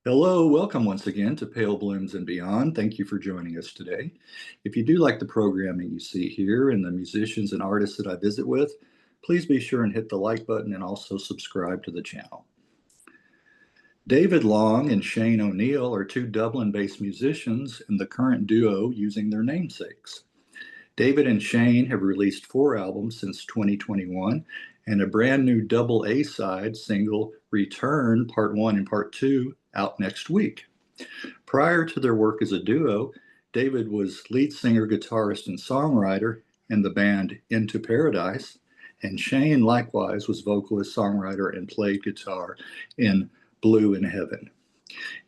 Hello, welcome once again to Pale Blooms and Beyond. Thank you for joining us today. If you do like the programming you see here and the musicians and artists that I visit with, please be sure and hit the like button and also subscribe to the channel. David Long and Shane O'Neill are two Dublin-based musicians in the current duo using their namesakes. David and Shane have released 4 albums since 2021 and a brand new double A-side single, Return Part 1 and Part 2, out next week. Prior to their work as a duo, David was lead singer, guitarist, and songwriter in the band Into Paradise, and Shane likewise was vocalist, songwriter, and played guitar in Blue in Heaven.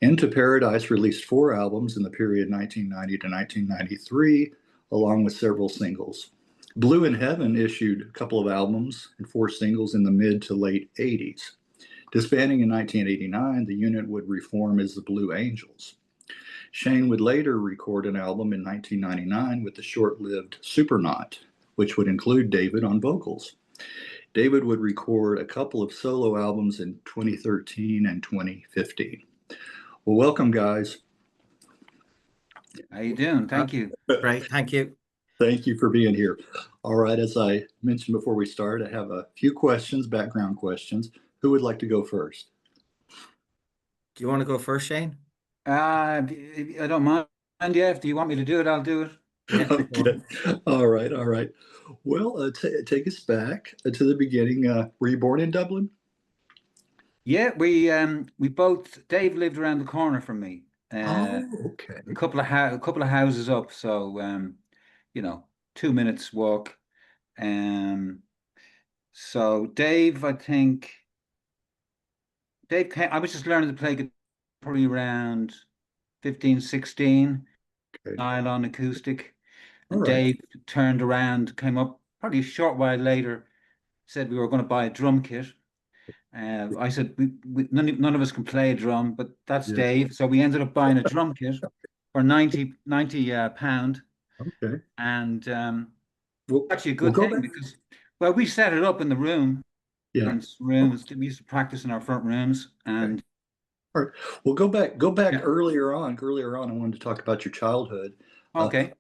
Into Paradise released 4 albums in the period 1990 to 1993, along with several singles. Blue in Heaven issued a couple of albums and 4 singles in the mid to late 80s. Disbanding in 1989, the unit would reform as the Blue Angels. Shane would later record an album in 1999 with the short-lived Supernaut, which would include David on vocals. David would record a couple of solo albums in 2013 and 2015. Well, welcome, guys. How you doing? Thank you. Great, thank you. Thank you for being here. All right, as I mentioned before we start, I have a few questions, background questions. Who would like to go first? Do you want to go first, Shane? I don't mind. Yeah, if you want me to do it, I'll do it. Yeah. Okay. All right. Well, take us back to the beginning. Were you born in Dublin? Yeah, we both. Dave lived around the corner from me. Okay. A couple of houses up. So 2 minutes walk. So Dave, I think. Dave came, I was just learning to play guitar probably around 15, 16, Okay. nylon acoustic. And All right. Dave turned around, came up probably a short while later, said we were going to buy a drum kit. I said, none of us can play a drum, but that's Yeah. Dave. So we ended up buying a drum kit for 90 pound. Okay. And Well, actually a good we'll go thing back. because, well, we set it up in the room. Yeah. Rooms. We used to practice in our front rooms, and All right. Well, go back Yeah. earlier on. I wanted to talk about your childhood. okay.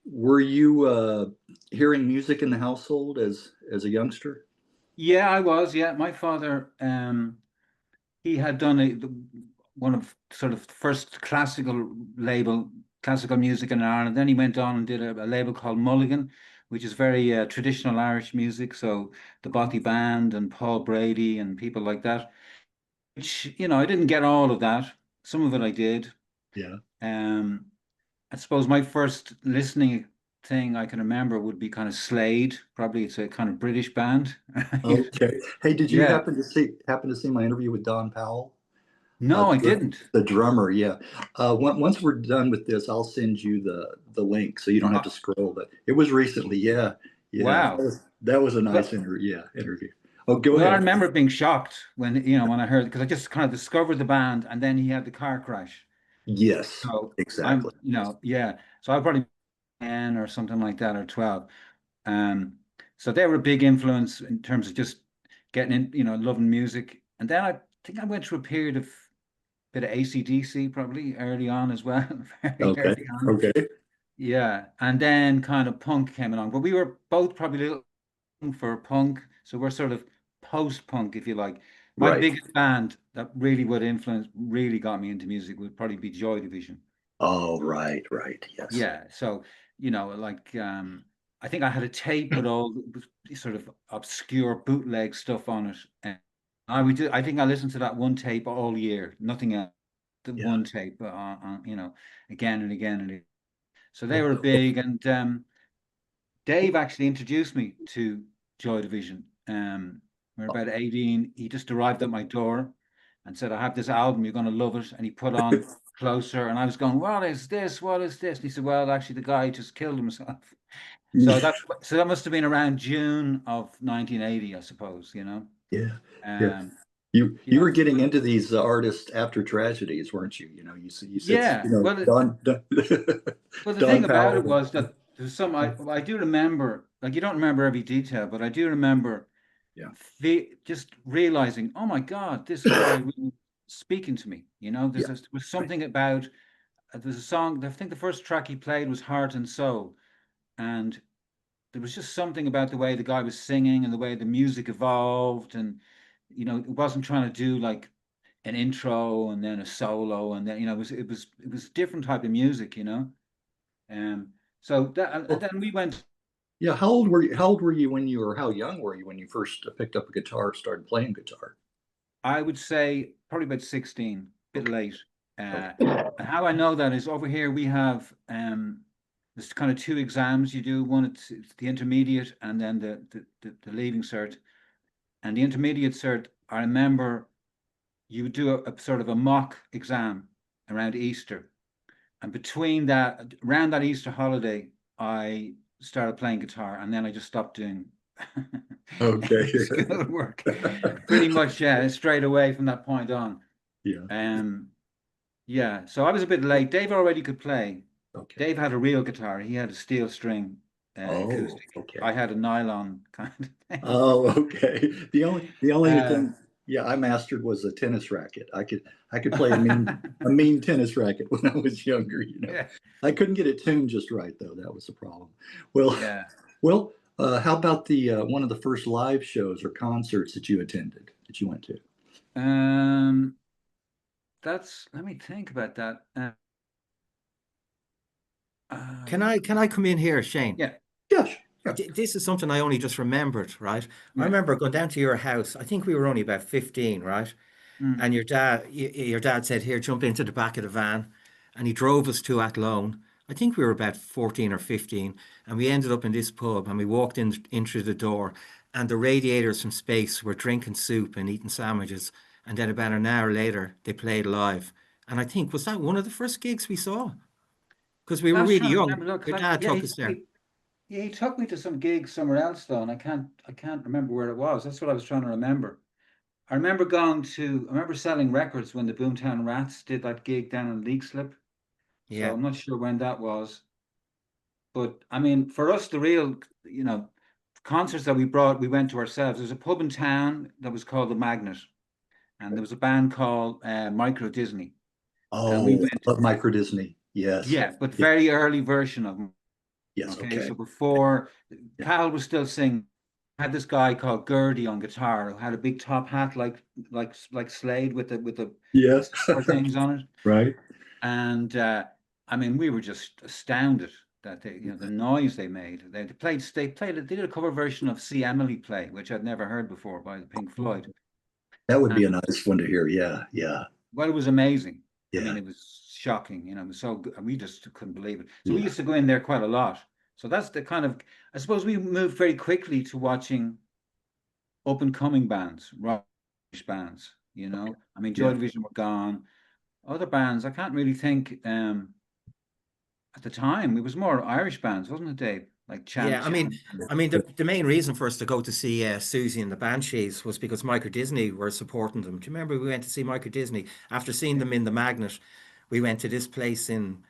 Were you hearing music in the household as a youngster? Yeah, I was. Yeah, my father, he had done one of sort of first classical music in Ireland. Then he went on and did a label called Mulligan, which is very traditional Irish music. So the Bothy Band and Paul Brady and people like that. Which I didn't get all of that. Some of it I did. Yeah. I suppose my first listening thing I can remember would be kind of Slade. Probably it's a kind of British band. Okay. Hey, did you Yeah. happen to see my interview with Don Powell? No, I didn't. The drummer, yeah. Once we're done with this, I'll send you the link so you don't have to scroll. But it was recently, yeah. Wow. That was a nice interview. Oh, go Well, I ahead. remember being shocked when I heard, because I just kind of discovered the band, and then he had the car crash. Yes, So exactly. yeah. So I probably 10 or something like that, or 12. So they were a big influence in terms of just getting in, loving music. And then I think I went through a period of bit of AC/DC probably early on as well. Very Okay. early on. Okay. Yeah. And then kind of punk came along. But we were both probably a little young for punk. So we're sort of post-punk, if you like. My Right. biggest band that really really got me into music would probably be Joy Division. Oh, right. Yes. Yeah. So, I think I had a tape with all sort of obscure bootleg stuff on it. And I think I listened to that one tape all year, nothing else. The Yeah. one tape again and again and again. So they were big, and Dave actually introduced me to Joy Division. We're about 18. He just arrived at my door and said, I have this album, you're going to love it. And he put on Closer, and I was going, what is this? And he said, well, actually, the guy just killed himself. So that must have been around June of 1980, I suppose, Yeah. You were getting into these artists after tragedies, weren't you? You said Yeah. Well, the thing about it was that there's some I do remember, like, you don't remember every detail, but I do remember just realizing, oh my God, this guy really speaking to me. You know, there was something about there's a song. I think the first track he played was Heart and Soul, and there was just something about the way the guy was singing and the way the music evolved, and you know, it wasn't trying to do like an intro and then a solo, and then you know, it was a different type of music, you know. So that and then we went. Yeah, how old were you? How old were you when you, or how young were you when you first picked up a guitar, started playing guitar? I would say probably about 16, a bit late. Okay. And how I know that is over here we have there's kind of two exams you do. One it's the intermediate and then the leaving cert. And the intermediate cert, I remember you would do a sort of a mock exam around Easter. And between that, around that Easter holiday, I started playing guitar, and then I just stopped doing Okay. school work pretty much straight away from that point on. Yeah. Yeah. So I was a bit late. Dave already could play. Okay. Dave had a real guitar. He had a steel string acoustic. Okay. I had a nylon kind of thing. Oh, okay. The only thing, yeah, I mastered was a tennis racket. I could play a mean tennis racket when I was younger. You know, Yeah. I couldn't get it tuned just right though. That was the problem. Well, Yeah. well, how about the one of the first live shows or concerts that you attended, that you went to? Let me think about that. Can I come in here, Shane? Yeah. Yes. Yeah. This is something I only just remembered, right? Yeah. I remember going down to your house. I think we were only about 15, right? And your dad said, "Here, jump into the back of the van," and he drove us to Athlone. I think we were about 14 or 15, and we ended up in this pub, and we walked in through the door, and the radiators from Space were drinking soup and eating sandwiches, and then about an hour later, they played live. And I think, was that one of the first gigs we saw? Because we were I was really trying to young. remember, look, Your dad took us there. he took me to some gigs somewhere else though, and I can't remember where it was. That's what I was trying to remember. I remember selling records when the Boomtown Rats did that gig down in Leixlip. So Yeah. I'm not sure when that was. But I mean, for us, the real, you know, concerts that we went to ourselves. There's a pub in town that was called the Magnet, and there was a band called Micro Disney. And we Oh, went, love Micro Disney. Yes. yeah, but Yeah. very early version of them. Yes. Okay, Okay. so before Yeah. Cal was still singing, had this guy called Gertie on guitar who had a big top hat like Slade with the Yes. silver things on it. Right. And I mean, we were just astounded that the noise they made. They did a cover version of "See Emily Play," which I'd never heard before by the Pink Floyd. That would be a And nice one to hear. Yeah. Yeah. well, it was amazing. I Yeah. mean, it was shocking. You know, it was so good. We just couldn't believe it. So we Yeah. used to go in there quite a lot. So that's the kind of, I suppose we moved very quickly to watching up and coming bands, rock bands, you know. I mean, Joy Yeah. Division were gone. Other bands, I can't really think at the time. It was more Irish bands, wasn't it, Dave? Like Yeah, I mean, Chant. the main reason for us to go to see Susie and the Banshees was because Micro Disney were supporting them. Do you remember we went to see Micro Disney after seeing them in the Magnet? We went to this place in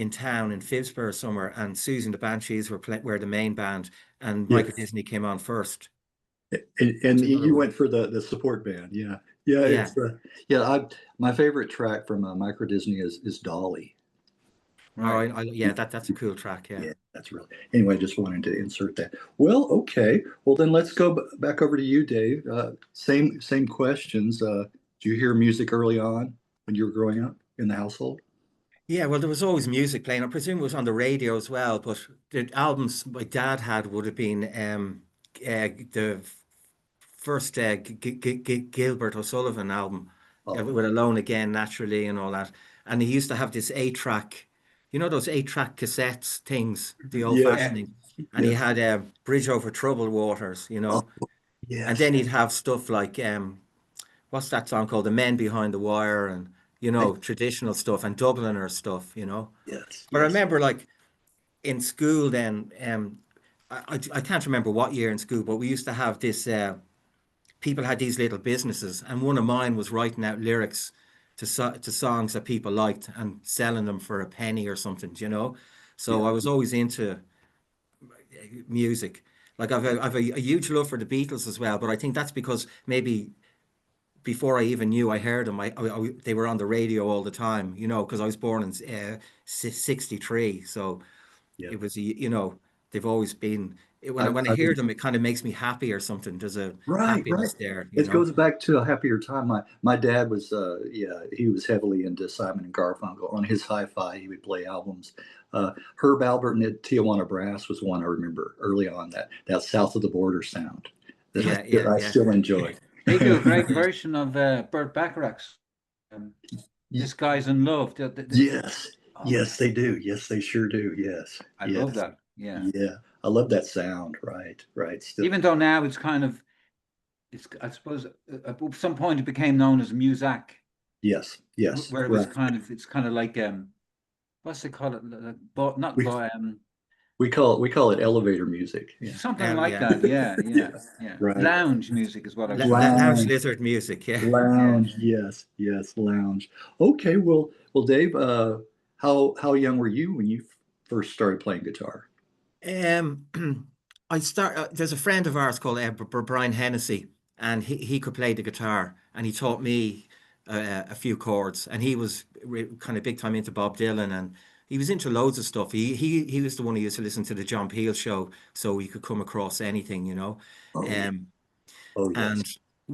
town in Phibsborough somewhere, and Susie and the Banshees were the main band, and Micro Yes. Disney came on first. And you went for the support band. Yeah. Yeah. Yeah. It's yeah. My favorite track from Micro Disney is Dolly. Right. Yeah, that's a cool track. Yeah. Yeah, that's really. Anyway, just wanted to insert that. Well, okay. Well, then let's go back over to you, Dave. Same questions. Did you hear music early on when you were growing up in the household? Yeah, well, there was always music playing. I presume it was on the radio as well, but the albums my dad had would have been the first Gilbert O'Sullivan album with Alone Again, Naturally, and all that. And he used to have this 8-track, you know, those 8-track cassettes things, the old-fashioning. And he had Bridge Over Troubled Waters, you know. Yes. And then he'd have stuff like, what's that song called? The Men Behind the Wire, and, you know, traditional stuff, and Dubliner stuff, you know. Yes. But I remember, like, in school then, I can't remember what year in school, but we used to have this, people had these little businesses, and one of mine was writing out lyrics to songs that people liked and selling them for a penny or something, you know. So I was always into music. Like I've a huge love for the Beatles as well, but I think that's because maybe before I even knew I heard them, they were on the radio all the time, you know, because I was born in 63. So Yeah. it was, you know, they've always been, when I I hear them, it kind of makes me happy or something. There's a Right, right. happiness there, you It know. goes back to a happier time. My dad was he was heavily into Simon and Garfunkel. On his hi-fi, he would play albums. Herb Alpert and the Tijuana Brass was one I remember early on, that south of the border sound that Yeah, yeah, I yeah. still enjoy. They do a great version of Burt Bacharach's This Guy's in Love. Yes, Oh, yes, they do. Yes, they sure do. Yes, I yes, love that. Yeah. yeah. I love that sound. Right, right. Still, Even though now it's kind of, I suppose at some point it became known as Muzak, yes, yes. where it was it's kind of like what's they call it? Not We, we call it elevator music. Yeah. something like Yeah. that. Yeah, yeah. Right. Lounge music is what I was Lounge Lounge. lizard music, yeah. Lounge, yes, yes, lounge. Okay, well, Dave, how young were you when you first started playing guitar? There's a friend of ours called Brian Hennessy, and he could play the guitar, and he taught me a few chords, and he was kind of big time into Bob Dylan, and he was into loads of stuff. He was the one who used to listen to the John Peel show, so he could come across anything, you know. Oh, Um, yes. and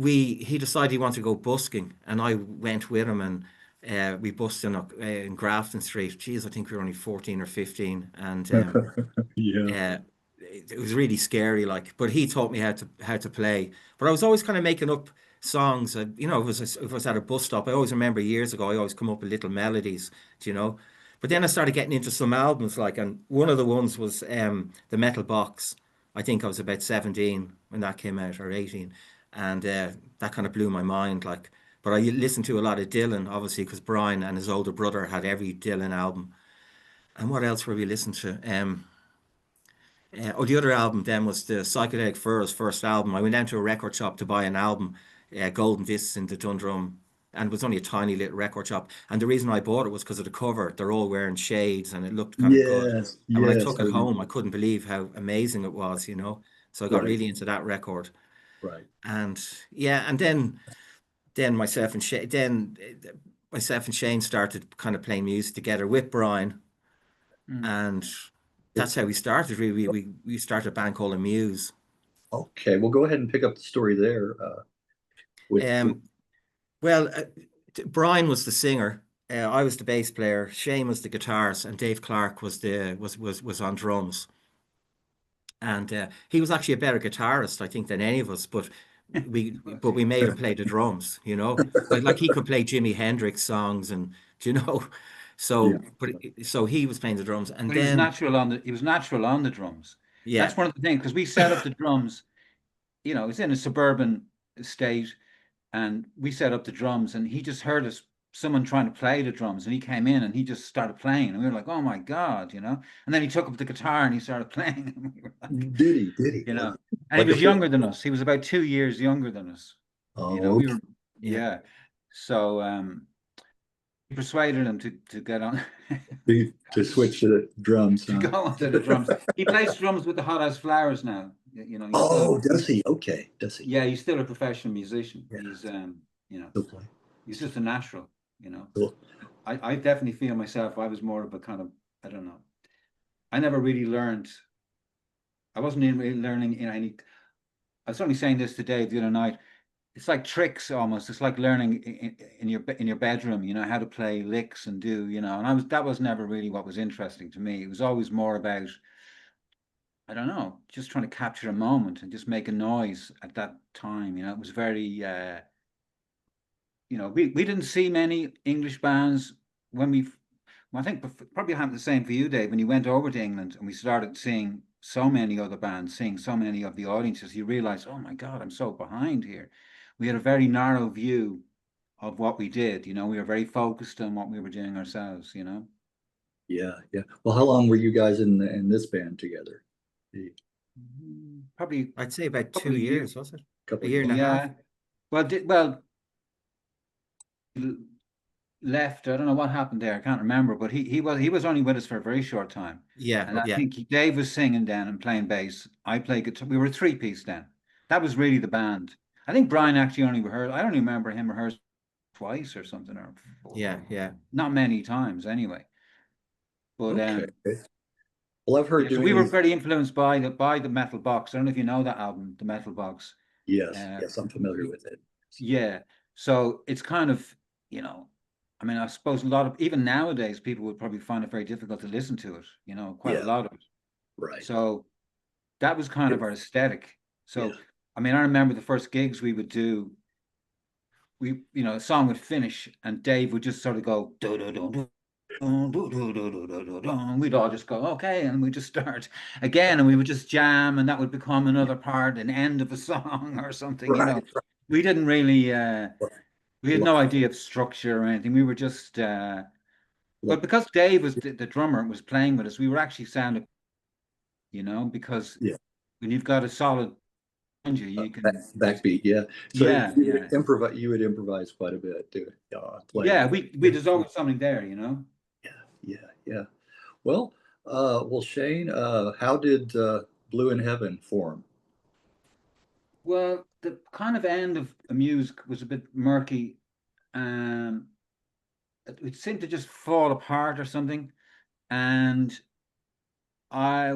he decided he wanted to go busking, and I went with him, and we busked in Grafton Street. Geez, I think we were only 14 or 15, and Yeah. it was really scary, like. But he taught me how to play. But I was always kind of making up songs. You know, if it was at a bus stop, I always remember years ago, I always come up with little melodies, you know. But then I started getting into some albums, like, and one of the ones was the Metal Box. I think I was about 17 when that came out, or 18, and that kind of blew my mind, like. But I listened to a lot of Dylan, obviously, because Brian and his older brother had every Dylan album. And what else were we listening to? The other album then was the Psychedelic Furs first album. I went down to a record shop to buy an album, Golden Discs in the Dundrum, and it was only a tiny little record shop. And the reason I bought it was because of the cover. They're all wearing shades, and it looked kind of good. Yes, And when I yes. took it home, I couldn't believe how amazing it was, you know. So I got Right, really into that record. right. And yeah, and then myself and Shane started kind of playing music together with Brian, and that's how we started. We started a band called The Muse. Okay, well, go ahead and pick up the story there. Well, Brian was the singer. I was the bass player. Shane was the guitarist, and Dave Clark was on drums. And he was actually a better guitarist, I think, than any of us. But we made him play the drums, you know. Like he could play Jimi Hendrix songs, and you know. So, Yeah. so he was playing the drums, and But then he was natural on the drums. yeah, That's one of the things, because we set up the drums, you know, it's in a suburban estate, and we set up the drums, and he just heard someone trying to play the drums, and he came in and he just started playing, and we were like, oh my God, you know. And then he took up the guitar and he started playing, and we were like, Did he? you know. And Like he was a- younger than us. He was about 2 years younger than us. Oh, You know, we okay. were, yeah. So we persuaded him to get on. To switch to the drums. To go onto the drums. He plays drums with the Hot House Flowers now. You know. Oh, does he? Okay, does he? Yeah, he's still a professional musician. Yeah. He's you know, He'll play. he's just a natural. You know. Cool. I definitely feel myself. I was more of a kind of, I don't know. I never really learned. I wasn't really learning in any. I was only saying this to Dave the other night. It's like tricks almost. It's like learning in your bedroom, you know, how to play licks and do, you know. And that was never really what was interesting to me. It was always more about, I don't know, just trying to capture a moment and just make a noise at that time. You know, it was very, you know, we didn't see many English bands when I think probably happened the same for you, Dave, when you went over to England and we started seeing so many other bands, seeing so many of the audiences, you realize, oh my God, I'm so behind here. We had a very narrow view of what we did. You know, we were very focused on what we were doing ourselves, you know. Yeah, yeah. Well, how long were you guys in this band together? Probably I'd say about couple 2 of years, was it? Couple A year and a half. Well, left. I don't know what happened there. I can't remember. But he was only with us for a very short time. Yeah, And I yeah, think Dave was singing then and playing bass. I played guitar. We were a three-piece then. That was really the band. I think Brian actually only rehearsed. I don't remember him rehearsing twice or something, or Yeah. not many times anyway. But Okay. Well, I've heard yeah, so doing we were these. very influenced by the Metal Box. I don't know if you know that album, the Metal Box. Yes, I'm familiar with it. Yeah, so it's kind of, you know, I mean, I suppose a lot of, even nowadays, people would probably find it very difficult to listen to it, you know, quite a Yeah, lot of it. right. So that was kind of our aesthetic. So, Yeah. I mean, I remember the first gigs we would do, you know, a song would finish and Dave would just sort of go, do, do, do, do. And we'd all just go, okay, and we just start again, and we would just jam, and that would become another part, an end of a song or something, you know. Right. We didn't really we had Right. no idea of structure or anything. We were just but because Dave was the drummer and was playing with us, we were actually sounding, you know, because Yeah. when you've got a solid behind you, you can Backbeat, yeah. So yeah, you yeah. would improvise. You would improvise quite a bit, too. Playing. Yeah, we there's always something there, you know. Yeah. Well, Shane, how did Blue in Heaven form? Well, the kind of end of Amuse was a bit murky. It seemed to just fall apart or something. And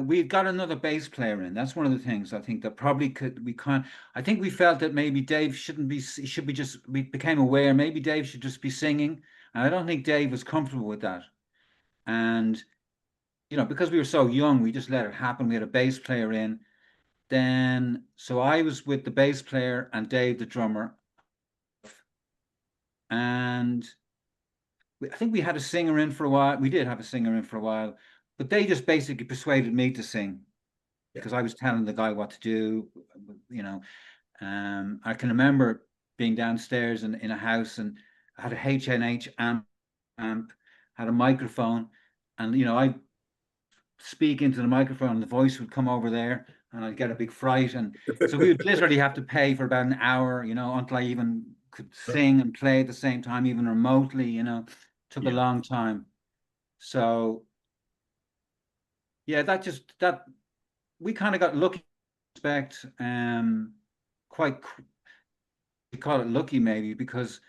we got another bass player in. That's one of the things I think that probably I think we felt that maybe Dave shouldn't be, should be just, we became aware maybe Dave should just be singing. And I don't think Dave was comfortable with that. And, you know, because we were so young, we just let it happen. We had a bass player in. Then, so I was with the bass player and Dave, the drummer. And I think we had a singer in for a while. We did have a singer in for a while, but they just basically persuaded me to sing because I was telling the guy what to do. You know, I can remember being downstairs in a house, and I had a H&H amp, had a microphone, and you know, I speak into the microphone, and the voice would come over there, and I'd get a big fright, and so we would literally have to pay for about an hour, you know, until I even could sing and play at the same time, even remotely, you know. Took a long time. So yeah, that we kind of got lucky, respect, quite, we call it lucky maybe, because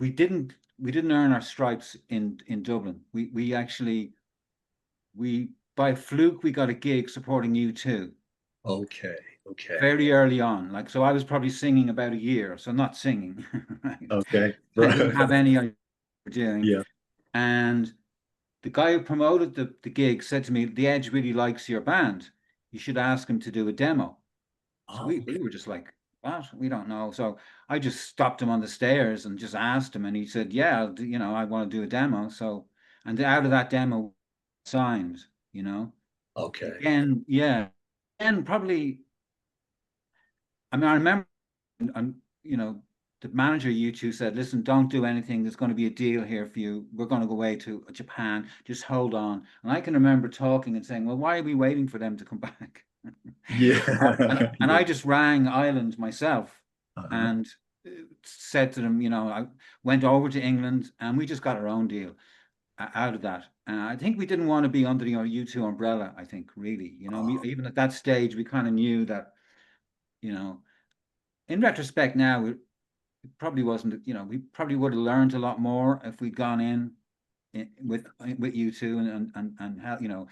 we didn't earn our stripes in Dublin. We actually, by fluke we got a gig supporting U2 Okay. very early on. Like, so I was probably singing about a year, so not singing, right? Okay. I didn't have any idea what we were doing. Yeah. And the guy who promoted the gig said to me, "The Edge really likes your band. You should ask him to do a demo." So we were just like, "What? We don't know." So I just stopped him on the stairs and just asked him, and he said, "Yeah, you know, I want to do a demo." So, and out of that demo, signed. You know, Okay. again, yeah, and probably. I mean, I remember, you know, the manager of U2 said, "Listen, don't do anything. There's going to be a deal here for you. We're going to go away to Japan. Just hold on." And I can remember talking and saying, "Well, why are we waiting for them to come back?" Yeah. And I just rang Ireland myself Uh-huh. and said to them, you know, I went over to England and we just got our own deal out of that. I think we didn't want to be under the U2 umbrella, I think, really. You know, even at that stage, we kind of knew that, you know, in retrospect now, it probably wasn't, you know, we probably would have learned a lot more if we'd gone in with U2 and how, you know,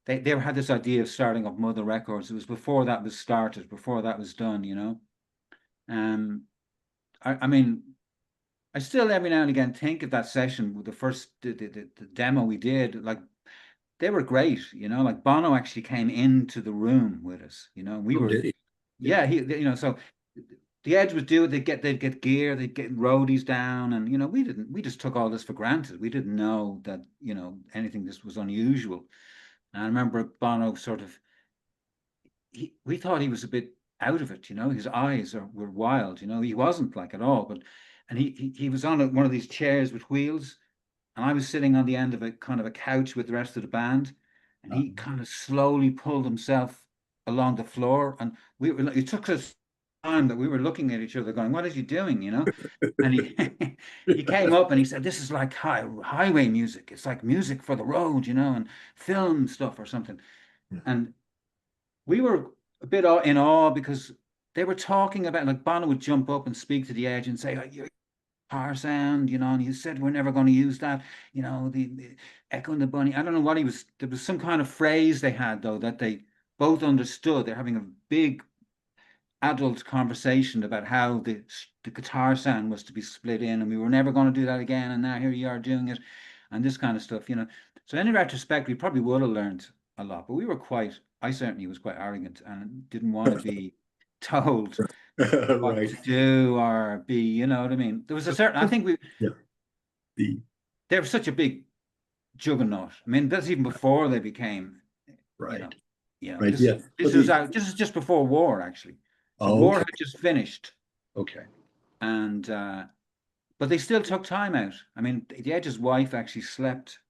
they had this idea of starting up Mother Records. It was before that was started, before that was done, you know. I mean, I still every now and again think of that session with the first the demo we did. Like, they were great, you know. Like, Bono actually came into the room with us, you know. We Oh, were, did he? yeah, you know. So the Edge would do it. They'd get gear, they'd get roadies down, and you know, we just took all this for granted. We didn't know that, you know, anything this was unusual. And I remember Bono sort of, we thought he was a bit out of it, you know. His eyes were wild, you know. He wasn't like at all, but and he was on one of these chairs with wheels, and I was sitting on the end of a kind of a couch with the rest of the band, and he kind of slowly pulled himself along the floor, and it took us time that we were looking at each other going, "What is he doing?" You know. And he he came up and he said, "This is like highway music. It's like music for the road, you know, and film stuff or something." And we were a bit in awe because they were talking about, like, Bono would jump up and speak to the Edge and say, like, your guitar sound, you know, and he said we're never going to use that, you know, the Echo and the Bunny. I don't know what he was. There was some kind of phrase they had though that they both understood. They're having a big adult conversation about how the guitar sound was to be split in, and we were never going to do that again. And now here you are doing it, and this kind of stuff, you know. So in retrospect, we probably would have learned a lot, but we were quite. I certainly was quite arrogant and didn't want to be told what Right. to do or be, you know what I mean? There was a certain, I think Yeah. they were such a big juggernaut. I mean, that's even before they became, Right. you know, Right. this, Yeah. this But was out, this is just before war, actually. So Oh, war okay. had just finished, Okay. and but they still took time out. I mean, the Edge's wife actually slept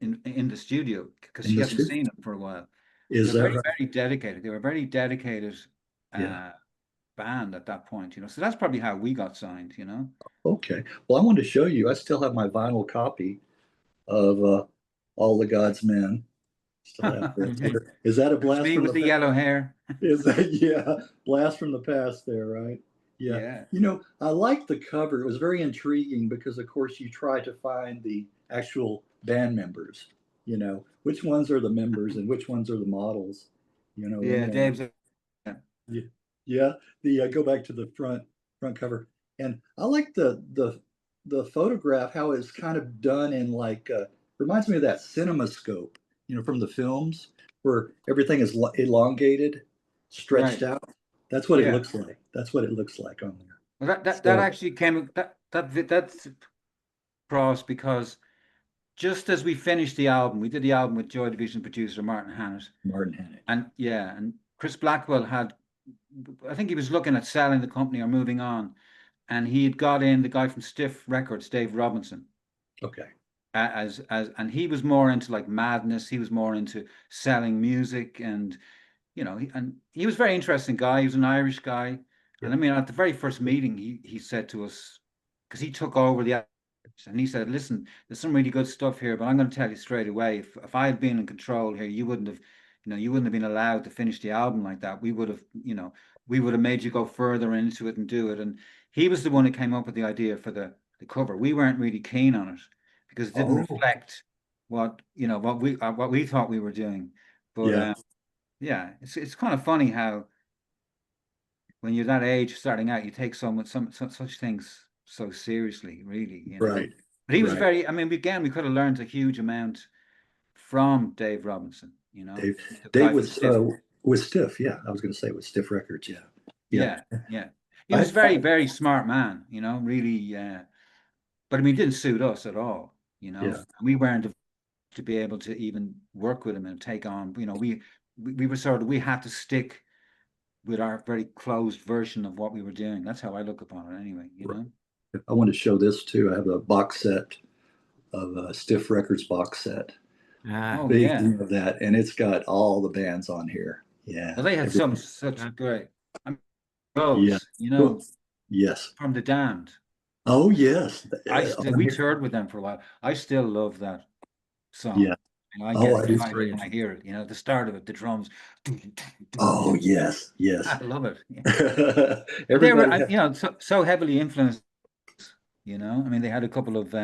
in the studio because In she the hadn't studio? seen him for a while. Is They're that very, right? very dedicated. They were very dedicated Yeah. band at that point, you know. So that's probably how we got signed, you know. Okay. Well, I wanted to show you. I still have my vinyl copy of All the God's Men. Still have that. Is that a It was blast me from with the the past? yellow hair. Is that, yeah, blast from the past there, right? Yeah. Yeah. You know, I like the cover. It was very intriguing because, of course, you try to find the actual band members, you know, which ones are the members and which ones are the models, you know, Yeah, in one. Dave's Yeah. Yeah. The go back to the front cover. And I like the photograph, how it's kind of done in like reminds me of that CinemaScope, you know, from the films where everything is elongated, stretched right. out. That's what it Yeah. looks like. That's what it looks like on there. Well, that So, actually came that's across because just as we finished the album, we did the album with Joy Division producer Martin Hannett, Martin Hannett. and yeah, and Chris Blackwell had, I think he was looking at selling the company or moving on, and he had got in the guy from Stiff Records, Dave Robinson, Okay. and he was more into like Madness. He was more into selling music, and you know, he was a very interesting guy. He was an Irish guy, Yeah. and I mean, at the very first meeting, he said to us, because he took over the, and he said, "Listen, there's some really good stuff here, but I'm going to tell you straight away. If I had been in control here, you wouldn't have, you know, you wouldn't have been allowed to finish the album like that. We would have, you know, we would have made you go further into it and do it." And he was the one who came up with the idea for the cover. We weren't really keen on it because it didn't Oh, reflect what, you know, what we thought we were doing. But yeah. yeah, it's kind of funny how when you're that age starting out, you take such things so seriously, really, you know. Right. But he was Right. very, I mean, again, we could have learned a huge amount from Dave Robinson, you know, Dave, the guy Dave from was Stiff. with Stiff. Yeah. I was going to say with Stiff Records. Yeah. Yeah. Yeah. He was very, very smart man, you know, really. But I mean, it didn't suit us at all, you know. Yeah. We weren't to be able to even work with him and take on, you know, we were sort of, we had to stick with our very closed version of what we were doing. That's how I look upon it anyway, you know. I want to show this too. I have a box set of Stiff Records box set. Oh Big yeah. thing of that, and it's got all the bands on here. Yeah. Well, they had everything. such great, I mean, Yeah. those, you know, Yes. from the Damned. Oh yes. We toured with them for a while. I still love that song. Yeah. And I Oh, get I do excited too. when I hear it. You know, the start of it, the drums. Oh yes. Yes. I love it. Yeah. They Everybody. were, you know, so heavily influenced. You know, I mean, they had a couple of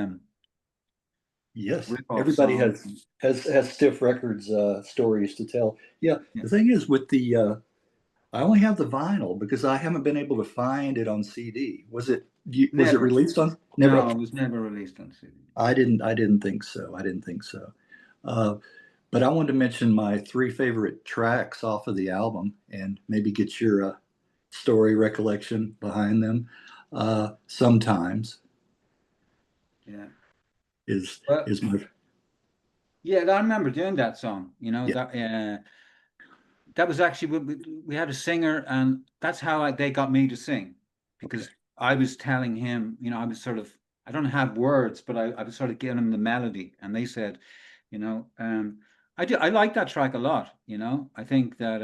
Yes. rip-off Everybody songs. has Stiff Records stories to tell. Yeah. Yeah. The thing is with the I only have the vinyl because I haven't been able to find it on CD. Was it Never. released on? Never. No, it was never released on CD. I didn't think so. I didn't think so. But I wanted to mention my 3 favorite tracks off of the album and maybe get your story recollection behind them. Sometimes Yeah. is my Yeah, I remember doing that song. You know, yeah. that was actually we had a singer, and that's how they got me to sing, because I was telling him, you know, I was sort of, I don't have words, but I was sort of giving him the melody, and they said, you know, I like that track a lot. You know, I think that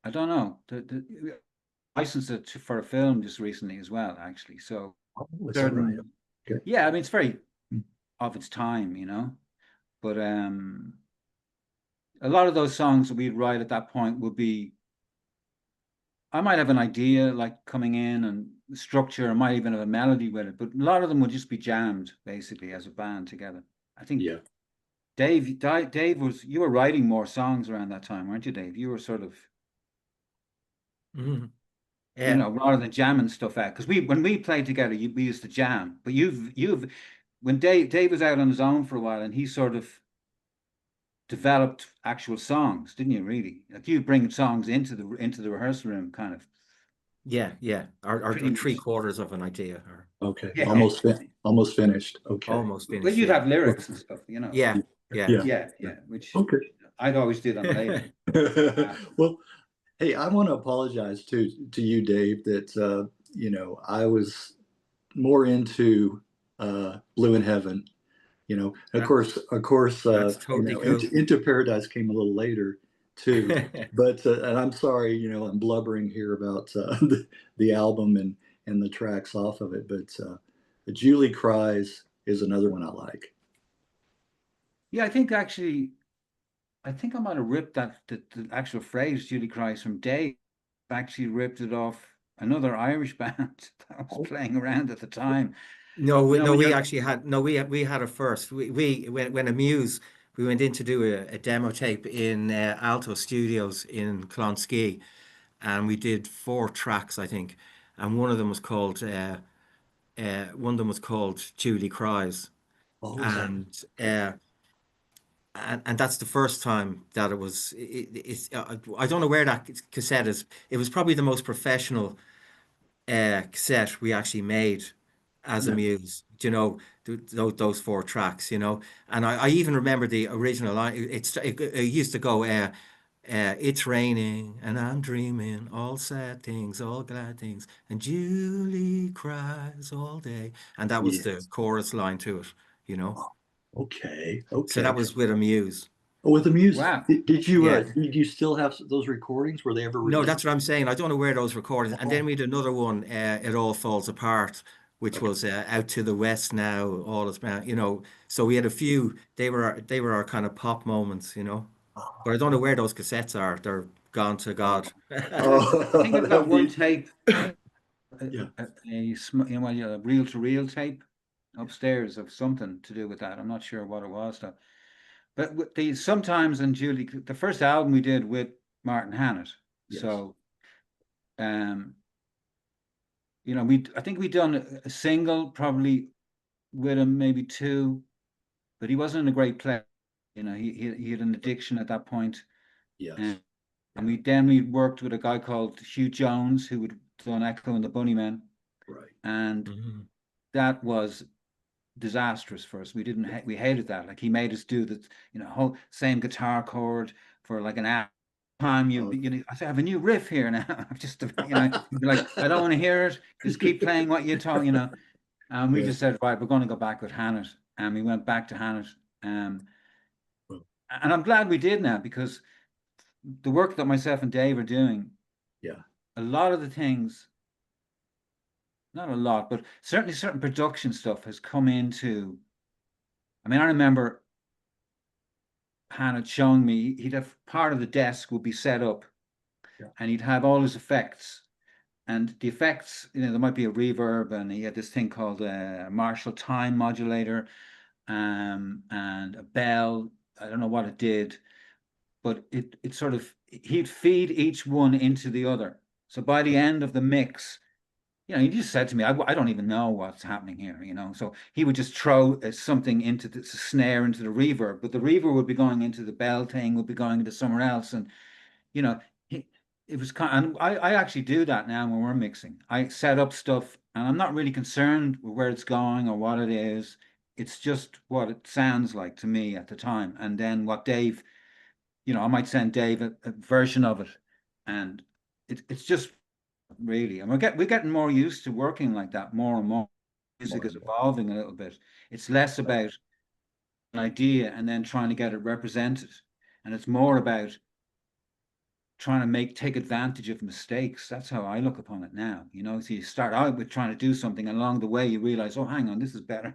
I don't know, the licensed it for a film just recently as well, actually. So Oh, is that certain, right? Okay. yeah, I mean, it's very Mm. of its time, you know, but a lot of those songs that we'd write at that point would be, I might have an idea like coming in and structure, I might even have a melody with it, but a lot of them would just be jammed basically as a band together. I think Yeah. Dave, you were writing more songs around that time, weren't you, Dave? You were sort of, Mhm. you know, rather than jamming stuff out. Because when we played together, we used to jam. But when Dave was out on his own for a while, and he sort of developed actual songs, didn't you? Really, like you bring songs into the rehearsal room, kind of. Yeah, or Pretty three much. quarters of an idea, or Okay. Yeah. Almost finished. Okay. almost Well, finished. you'd Yeah, have lyrics and stuff, you know. yeah. Yeah, which Okay. I'd always do them later. Well, hey, I want to apologize to you, Dave, that you know, I was more into Blue in Heaven. You know, of course, That's you totally know, cool. Into Paradise came a little later too. But and I'm sorry, you know, I'm blubbering here about the album and the tracks off of it. But Julie Cries is another one I like. Yeah, I think actually, I think I might have ripped the actual phrase "Julie Cries" from Dave. Actually, ripped it off another Irish band that was playing around at the time. No, You know, no, when we you're actually had no, we had it first. We when Amuse, we went in to do a demo tape in Alto Studios in Clonskee, and we did 4 tracks, I think, and one of them was called Julie Cries, Oh, is that? and and that's the first time that it was. I don't know where that cassette is. It was probably the most professional cassette we actually made as a Yeah. Muse, you know, those 4 tracks, you know. And I even remember the original line. It used to go, it's raining and I'm dreaming all sad things, all glad things, and Julie cries all day. And that was the Yes. chorus line to it, you know. Oh, okay. So Okay. that was with a Muse. Oh, with the music, wow. Yeah. did you still have those recordings? Were they ever No, released? that's what I'm saying. I don't know where those recordings. And then Oh, we had another one, It All Falls Apart, which okay. was Out to the West Now, all is man, you know. So we had a few. They were our kind of pop moments, you know. But I don't know where those cassettes are. They're gone to Oh, God. I think I've got that'd one be, tape, yeah. a reel-to-reel tape upstairs of something to do with that. I'm not sure what it was though. But with the sometimes and Julie, the first album we did with Martin Hannett. Yes. So, um, you know, I think we'd done a single probably with him, maybe 2, but he wasn't a great player. You know, he had an addiction at that point. Yes. And, we worked with a guy called Hugh Jones who would done Echo and the Bunnymen, Right. and Mhm. that was disastrous for us. We hated that. Like he made us do the whole same guitar chord for like an hour. Time Oh, I say I have a new riff here now. I'm just you'd be like, I don't want to hear it. Just keep playing what you taught. And we yeah. just said, right, we're going to go back with Hannett, and we went back to Hannett. Well, And I'm glad we did now, because the work that myself and Dave are doing, yeah. a lot of the things, not a lot, but certainly certain production stuff has come into. I mean, I remember Hannah showing me, he'd have part of the desk would be set up, Yeah. and he'd have all his effects. And the effects, there might be a reverb, and he had this thing called a Marshall time modulator, and a bell. I don't know what it did, but it sort of, he'd feed each one into the other. So by the end of the mix, he just said to me, I don't even know what's happening here, So he would just throw something into the snare, into the reverb, but the reverb would be going into the bell thing, would be going into somewhere else. And, you know, he, it was kind of, and I actually do that now when we're mixing. I set up stuff and I'm not really concerned with where it's going or what it is. It's just what it sounds like to me at the time. And then what Dave, I might send Dave a version of it. And it's just really, and we're getting more used to working like that more and more. Music More is and more. evolving a little bit. It's less about an idea and then trying to get it represented, and it's more about trying to take advantage of mistakes. That's how I look upon it now. You know, so you start out with trying to do something, and along the way you realize, oh, hang on, this is better,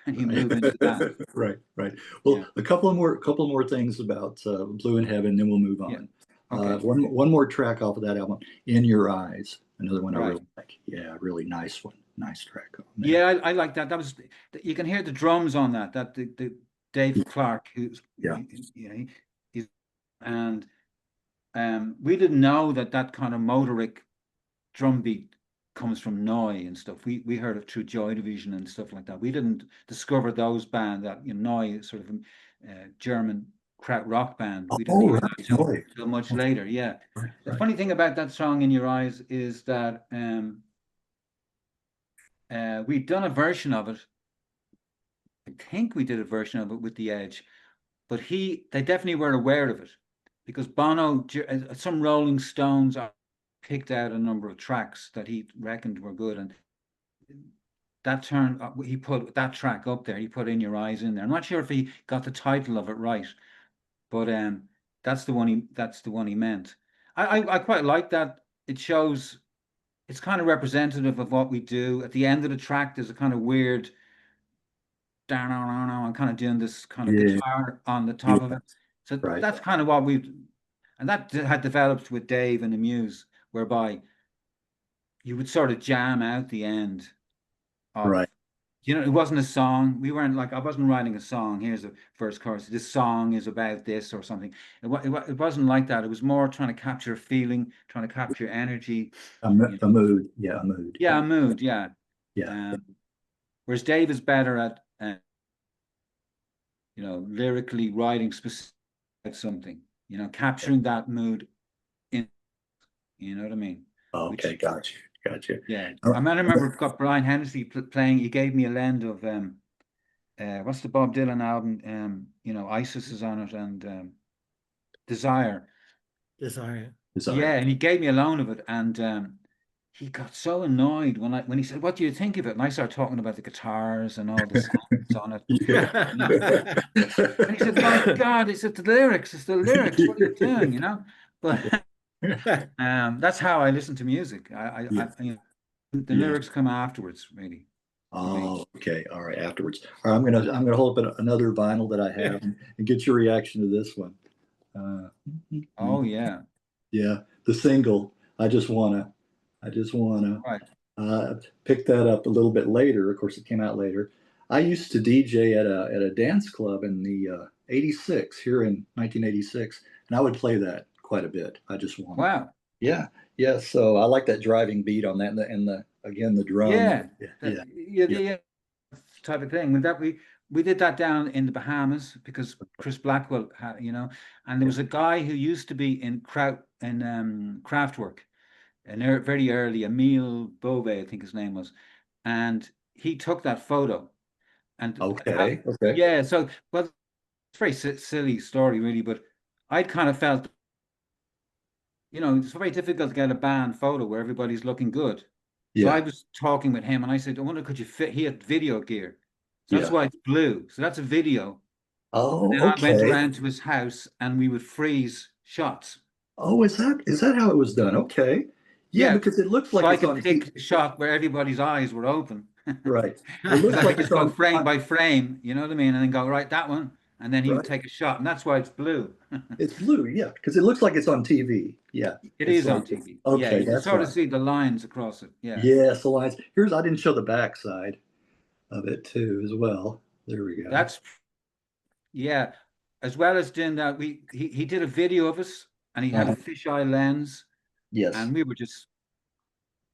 and you move into that. Right, right. Well, Yeah. a couple more things about Blue in Heaven, then we'll move on. Okay. One more track off of that album, In Your Eyes, another one I Right. really like. Yeah, really nice one. Nice track on there. Yeah, I like that. That was, you can hear the drums on that. That the Dave Clark, who's Yeah. he's, and we didn't know that kind of motoric drum beat comes from Noi and stuff. We heard it through Joy Division and stuff like that. We didn't discover those bands, that, you know, Noi, sort of German kraut rock band. We didn't hear that till much later. Yeah. Right, The right. funny thing about that song, In Your Eyes, is that we'd done a version of it. I think we did a version of it with The Edge, but they definitely were aware of it, because Bono, some Rolling Stones picked out a number of tracks that he reckoned were good, and he put that track up there. He put In Your Eyes in there. I'm not sure if he got the title of it right, but that's the one he meant. I quite like that. It shows, it's kind of representative of what we do. At the end of the track, there's a kind of weird down, I'm kind of doing this kind of guitar on the top of it. So that's kind of what and that had developed with Dave and the Muse, whereby you would sort of jam out the end of, Right. You know, it wasn't a song. We weren't like, I wasn't writing a song. Here's a first chorus. This song is about this or something. It wasn't like that. It was more trying to capture a feeling, trying to capture energy. A mood. Yeah, a mood. Yeah, a mood. Yeah. Yeah. Whereas Dave is better at, you know, lyrically writing specific something, you know, capturing that mood in, you know what I mean? Okay, gotcha. Yeah. I remember got Brian Hennessy playing. He gave me a lend of what's the Bob Dylan album? You know, Isis is on it, and Desire. Yeah, and he gave me a loan of it, and he got so annoyed when he said, "What do you think of it?" And I started talking about the guitars and all the sounds on it. Yeah. And he said, "My God," he said, "the lyrics, it's the lyrics. What are you doing?" You know, but that's how I listen to music. You know, the lyrics come afterwards, really. Oh, okay. All right. Afterwards. All right, I'm gonna hold up another vinyl that I have and get your reaction to this one. Oh yeah. Yeah, the single. I just wanna Right. pick that up a little bit later. Of course, it came out later. I used to DJ at a dance club in the 86 here in 1986, and I would play that quite a bit. I just want. Wow. Yeah. So I like that driving beat on that, and the drum. Yeah. Type of thing. With that, we did that down in the Bahamas, because Chris Blackwell had, you know, and there was a guy who used to be in Kraftwerk, and very early, Emile Bove, I think his name was, and he took that photo. And okay. Yeah, so, well, it's a very silly story, really, but I'd kind of felt, you know, it's very difficult to get a band photo where everybody's looking good. So I was talking with him, and I said, "I wonder, could you fit?" He had video gear, so that's why it's blue. So that's a video. Oh, and I went around to his house, and we would freeze shots. Oh, is that how it was done? Okay. Yeah, because it looks like so it's I could pick a shot where everybody's eyes were open. Right. It looks like it's go frame by frame, you know what I mean, and then go right that one, and then he would take a shot, and that's why it's blue. It's blue, yeah, because it looks like it's on TV. Yeah, it is on TV. Okay, yeah, you can sort of see the lines across it. Yeah. Yes, the lines. I didn't show the back side of it too, as well. There we go. Yeah. As well as doing that, he did a video of us, and he had a fisheye lens. Yes. And we were just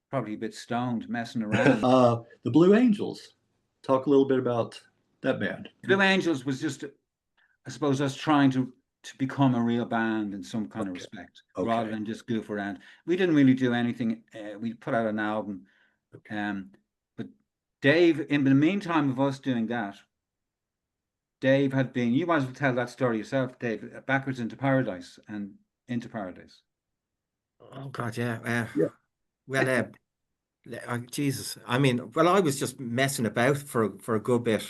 probably a bit stoned, messing around. The Blue Angels. Talk a little bit about that band. Blue Angels was just, I suppose, us trying to become a real band in some kind of respect, rather than just goof around. We didn't really do anything. We put out an album. But Dave, in the meantime of us doing that, Dave had been, you might as well tell that story yourself, Dave, Backwards into Paradise and Into Paradise. Oh God, yeah. Well, Jesus. I mean, well, I was just messing about for a good bit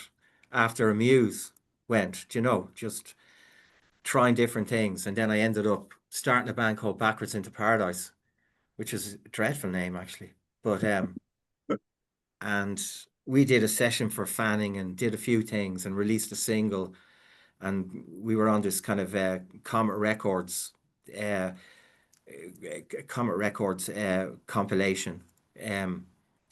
after Amuse went, you know, just trying different things, and then I ended up starting a band called Backwards into Paradise, which is a dreadful name actually. But and we did a session for Fanning and did a few things and released a single, and we were on this kind of Comet Records compilation.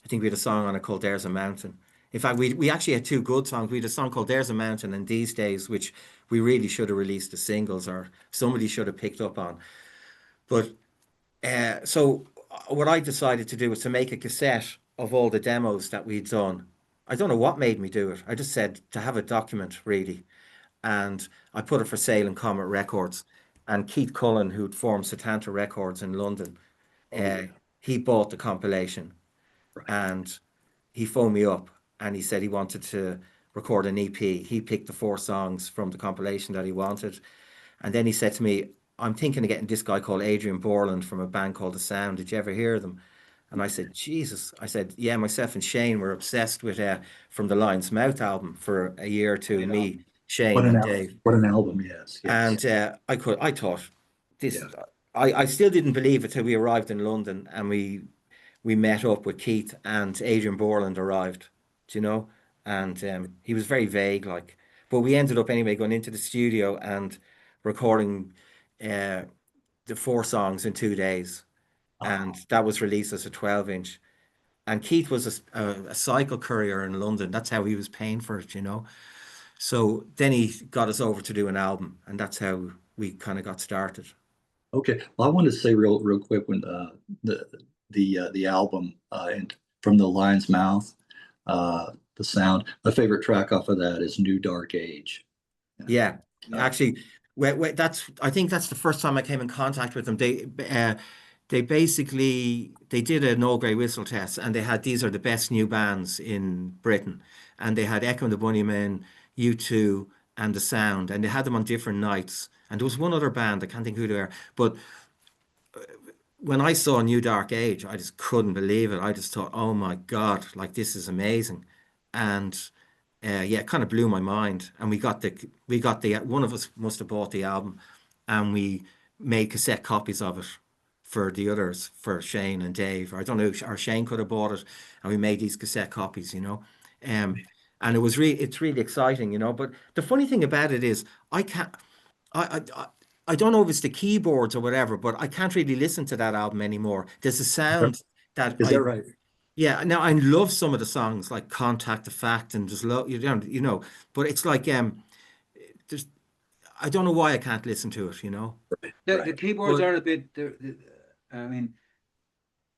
I think we had a song on it called There's a Mountain. In fact, we actually had two good songs. We had a song called There's a Mountain and These Days, which we really should have released as singles, or somebody should have picked up on. But so what I decided to do was to make a cassette of all the demos that we'd done. I don't know what made me do it. I just said to have a document, really. And I put it for sale in Comet Records. And Keith Cullen, who'd formed Satanta Records in London, he bought the compilation. Right. And he phoned me up and he said he wanted to record an EP. He picked the 4 songs from the compilation that he wanted. And then he said to me, I'm thinking of getting this guy called Adrian Borland from a band called The Sound. Did you ever hear them? And I said, Jesus. I said, yeah, myself and Shane were obsessed with From the Lion's Mouth album for a year or two. Me, Shane, and Dave. What an album, yes. And I thought this. Yeah. I still didn't believe it till we arrived in London and we met up with Keith, and Adrian Borland arrived, do you know? And he was very vague, like. But we ended up anyway going into the studio and recording the 4 songs in 2 days. And that was released as a 12-inch. And Keith was a cycle courier in London. That's how he was paying for it, you know. So then he got us over to do an album, and that's how we kind of got started. Okay. Well, I wanted to say real quick when the album and From the Lion's Mouth, The Sound. My favorite track off of that is New Dark Age. Yeah, actually, I think that's the first time I came in contact with them. They basically did an Old Grey Whistle test, and they had these are the best new bands in Britain, and they had Echo and the Bunnymen, U2, and The Sound, and they had them on different nights. And there was one other band, I can't think who they were, but when I saw New Dark Age, I just couldn't believe it. I just thought, oh my God, like this is amazing. And yeah, it kind of blew my mind. And we got the one of us must have bought the album, and we made cassette copies of it for the others, for Shane and Dave. Or I don't know, or Shane could have bought it, and we made these cassette copies, you know. And it's really exciting, you know. But the funny thing about it is, I don't know if it's the keyboards or whatever, but I can't really listen to that album anymore. There's a sound that is that right? Yeah. Now I love some of the songs like Contact the Fact and just love, you know, but it's like there's, I don't know why I can't listen to it, you know. The keyboards are a bit. I mean,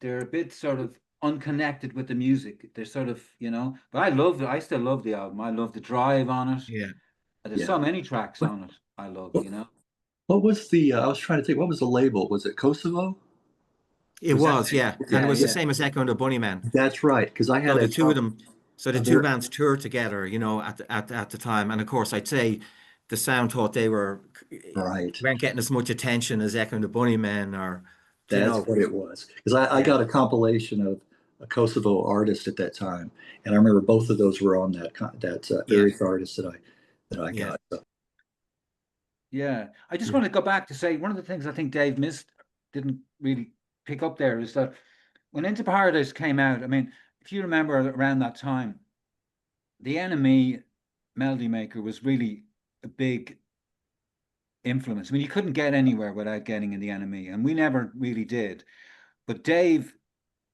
they're a bit sort of unconnected with the music. They're sort of, you know. But I still love the album. I love the drive on it. Yeah. There's so many tracks on it I love, you know. What was I was trying to think, what was the label? Was it Kosovo? It was, yeah. And it was the same as Echo and the Bunnymen. That's right, because I had the two of them. So the two bands toured together, you know, at the time. And of course, I'd say The Sound thought they weren't getting as much attention as Echo and the Bunnymen, or that's what it was. Because I got a compilation of a Kosovo artist at that time, and I remember both of those were on that Irish artist that I got. So. Yeah, I just want to go back to say one of the things I think Dave didn't really pick up there is that when Into Paradise came out, I mean, if you remember around that time, the NME Melody Maker was really a big influence. I mean, you couldn't get anywhere without getting in the NME, and we never really did. But Dave,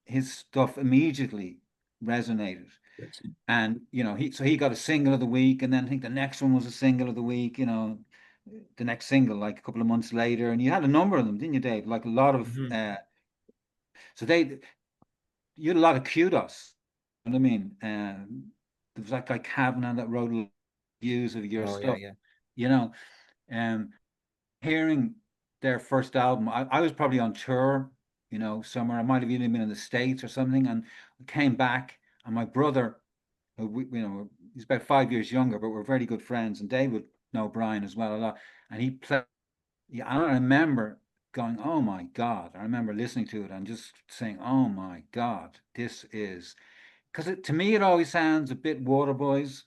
his stuff immediately resonated. Yes. And, you know, he got a single of the week, and then I think the next one was a single of the week, you know, the next single like a couple of months later, and you had a number of them, didn't you, Dave? Like a lot of so you had a lot of kudos, you know what I mean? There was that guy Kavanagh that wrote reviews of your stuff, you know. Hearing their first album, I was probably on tour, you know, somewhere. I might have even been in the States or something, and came back, and my brother, you know, he's about 5 years younger, but we're very good friends, and Dave would know Brian as well a lot, and he played. Yeah, I remember going, oh my God. I remember listening to it and just saying, oh my God, this is, because to me it always sounds a bit Waterboys.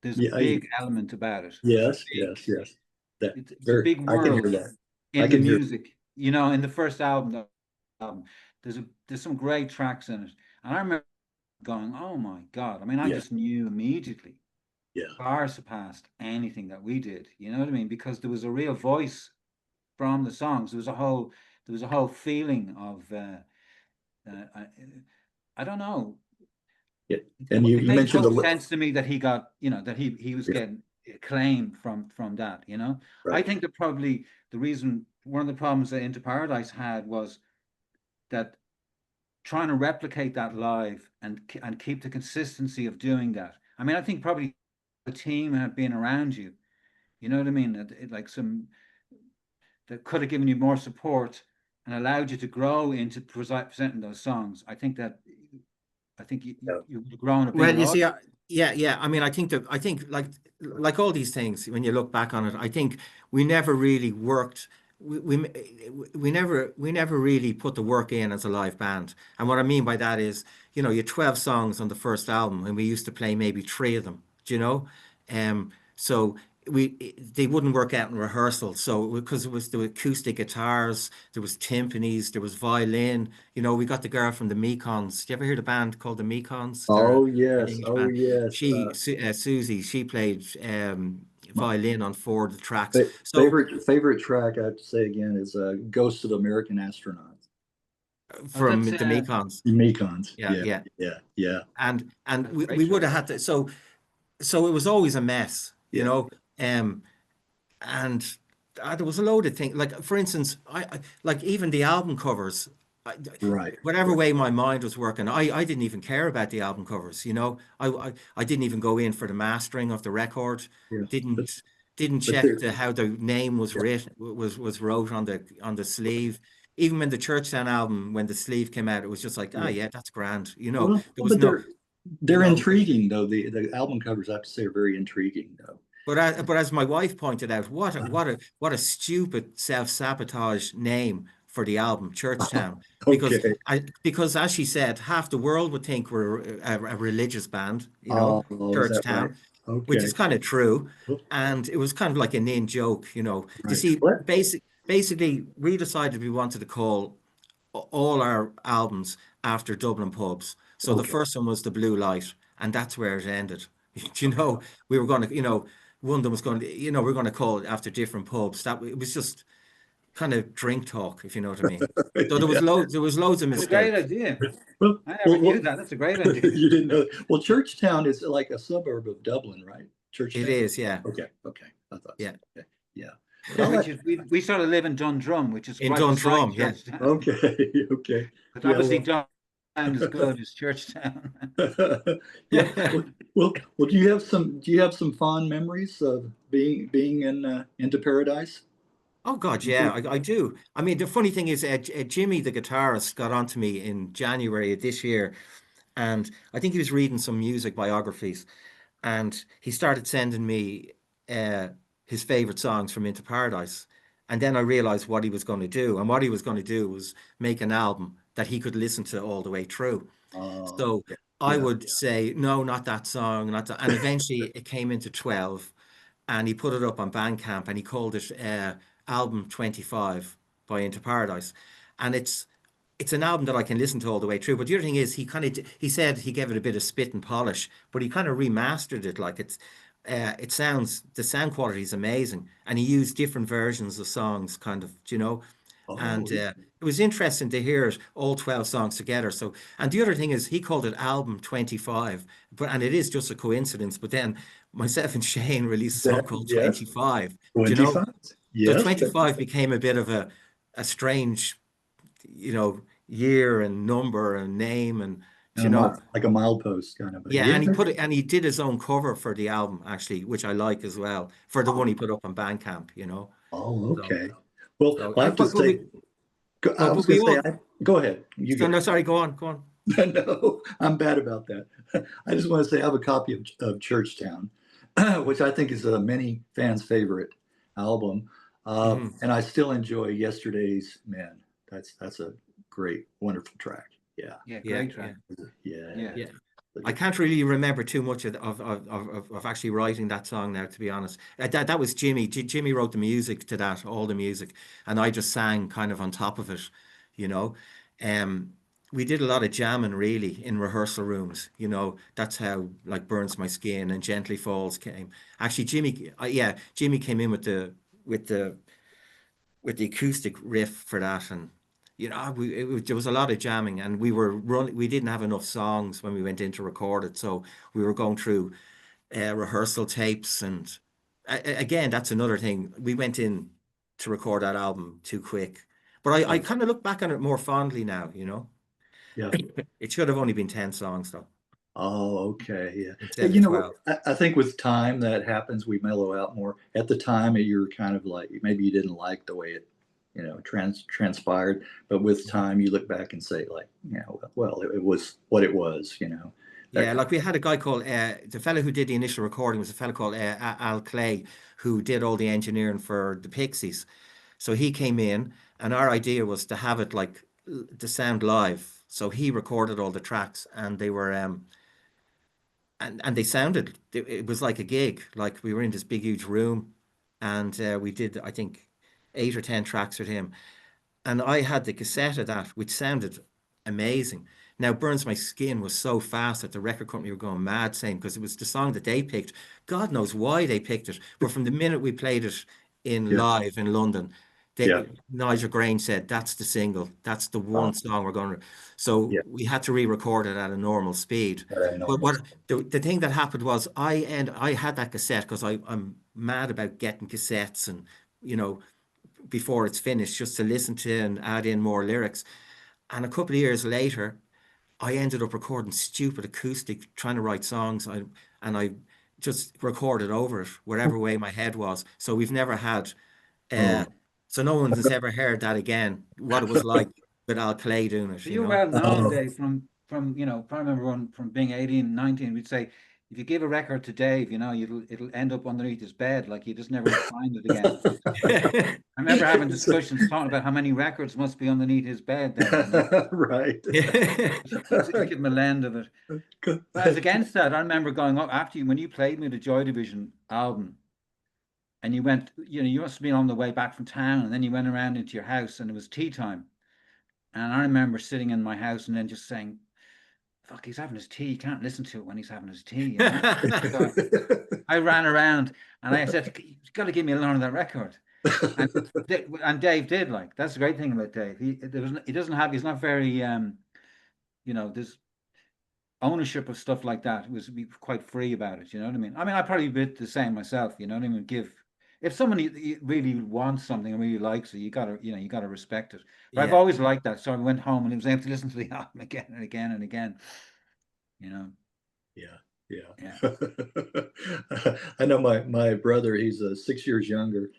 There's a big element about it. Yes. It's a big world I can hear that. in the music. you know, in the first album, there's some great tracks in it, and I remember going, oh my God. I mean, I just knew immediately, far surpassed anything that we did. You know what I mean? Because there was a real voice from the songs. There was a whole feeling of I don't know. Yeah. And you It made mentioned total sense to me that he got, you know, that he was getting acclaim from that, you know. I think that probably one of the problems that Into Paradise had was that trying to replicate that live and keep the consistency of doing that. I mean, I think probably the team had been around you, you know what I mean? That could have given you more support and allowed you to grow into presenting those songs. I think you would have grown a bit. Well, you see, yeah. I mean, I think like all these things, when you look back on it, I think we never really worked. We never really put the work in as a live band. And what I mean by that is, you know, you had 12 songs on the first album, and we used to play maybe 3 of them. Do you know? So they wouldn't work out in rehearsal. So because there was acoustic guitars, there was timpanis, there was violin. You know, we got the girl from the Mekons. Do you ever hear the band called the Mekons? Oh An yes, English oh band. yes. Susie, she played violin on 4 of the tracks. So favorite track I have to say again is "Ghost of the American Astronauts" from the Mekons. Mekons. Yeah. And we would have had to. So it was always a mess, you know. And there was a load of things. Like, for instance, I like even the album covers. Whatever way my mind was working, I didn't even care about the album covers. You know, I didn't even go in for the mastering of the record. Didn't check how the name was written was wrote on the sleeve. Even when the Churchtown album, when the sleeve came out, it was just like, yeah, that's grand. You know, there was they're intriguing though. The album covers, I have to say, are very intriguing though. But as my wife pointed out, what a stupid self-sabotage name for the album, Churchtown. Because as she said, half the world would think we're a religious band, you know, Churchtown, which is kind of true. And it was kind of like an in joke, you know. You see, basically, we decided we wanted to call all our albums after Dublin pubs. So the first one was The Blue Light, and that's where it ended. You know, we were going to, you know, one of them was going to, you know, we're going to call it after different pubs. It was just kind of drink talk, if you know what I mean. So there was loads of mistakes. That's a great idea. I never knew that. That's a great idea. You didn't know. Well, Churchtown is like a suburb of Dublin, right? Churchtown. It is, yeah. Okay. I thought so. Yeah. We sort of live in Dundrum, which is in Dundrum, yeah. Okay. But obviously, Dundrum is good as Churchtown. Well, do you have some fond memories of being in Into Paradise? Oh God, yeah, I do. I mean, the funny thing is, Jimmy, the guitarist, got onto me in January of this year, and I think he was reading some music biographies, and he started sending me his favorite songs from Into Paradise. And then I realized what he was going to do. And what he was going to do was make an album that he could listen to all the way through. So I would say, no, not that song. Not that. And eventually it came into 12, and he put it up on Bandcamp, and he called it Album 25 by Into Paradise. And it's an album that I can listen to all the way through. But the other thing is, he said he gave it a bit of spit and polish, but he kind of remastered it. Like the sound quality is amazing, and he used different versions of songs, kind of, you know. It was interesting to hear it, all 12 songs together. So, and the other thing is, he called it Album 25, and it is just a coincidence. But then myself and Shane released a song called 25. 25. You know? So 25 became a bit of a strange, you know, year and number and name, and you know, like a milepost kind of. And he did his own cover for the album, actually, which I like as well, for the one he put up on Bandcamp, you know. Okay. I have to say, go ahead. No, sorry, go on. No, I'm bad about that. I just want to say I have a copy of Churchtown, which I think is many fans' favorite album. And I still enjoy Yesterday's Men. That's a great, wonderful track. Great track. Yeah. I can't really remember too much of actually writing that song now, to be honest. That was Jimmy. Jimmy wrote the music to that, all the music, and I just sang kind of on top of it, you know. Um, we did a lot of jamming really in rehearsal rooms, you know. That's how like Burns My Skin and Gently Falls came. Actually, yeah, Jimmy came in with the with the acoustic riff for that, and you know, there was a lot of jamming, and we didn't have enough songs when we went in to record it, so we were going through rehearsal tapes, and again, that's another thing. We went in to record that album too quick, but I kind of look back on it more fondly now, you know. Yeah. It should have only been 10 songs though, Oh, okay. Yeah. instead You of know, 12. I think with time that happens, we mellow out more. At the time, you're kind of like, maybe you didn't like the way it, you know, transpired, but with time, you look back and say like, you know, well, it was what it was, you know. Yeah, like we had a guy called the fellow who did the initial recording was a fellow called Al Clay, who did all the engineering for the Pixies. So he came in, and our idea was to have it like the sound live. So he recorded all the tracks, and they were and they sounded. It was like a gig. Like we were in this big huge room, and we did I think 8 or 10 tracks with him, and I had the cassette of that, which sounded amazing. Now, Burns My Skin was so fast that the record company were going mad saying because it was the song that they picked. God knows why they picked it. But from the minute we played it in Yeah. live in London, Yeah. Nigel Grange said, that's the single. That's the one song we're going to. So Yeah. we had to re-record it at a normal speed. But what the thing that happened was I had that cassette because I'm mad about getting cassettes and, you know, before it's finished just to listen to and add in more lyrics. And a couple of years later, I ended up recording stupid acoustic, trying to write songs, and I just recorded over it, whatever way my head was. So we've never had, so no one has ever heard that again, what it was like with Al Clay doing it, So you you're know? well known, Dave, from you know, if I remember from being 18, 19, we'd say if you give a record to Dave, you know, it'll end up underneath his bed, like you just never find it again. I remember having discussions talking about how many records must be underneath his bed then, you know? Right. Just give him a lend of it. But as against that, I remember going up after you when you played me the Joy Division album, and you went, you know, you must have been on the way back from town, and then you went around into your house, and it was tea time. And I remember sitting in my house and then just saying, fuck, he's having his tea. You can't listen to it when he's having his tea. You know? So I ran around and I said, you've got to give me a loan of that record. And Dave did. Like, that's the great thing about Dave. He's not very, you know, there's ownership of stuff like that. It was quite free about it. You know what I mean? I mean, I probably bit the same myself. You know what I mean? If someone really wants something and really likes it, you gotta respect it. But I've always liked that. So I went home and I was able to listen to the album again and again and again. You know. Yeah. I know my brother, he's 6 years younger.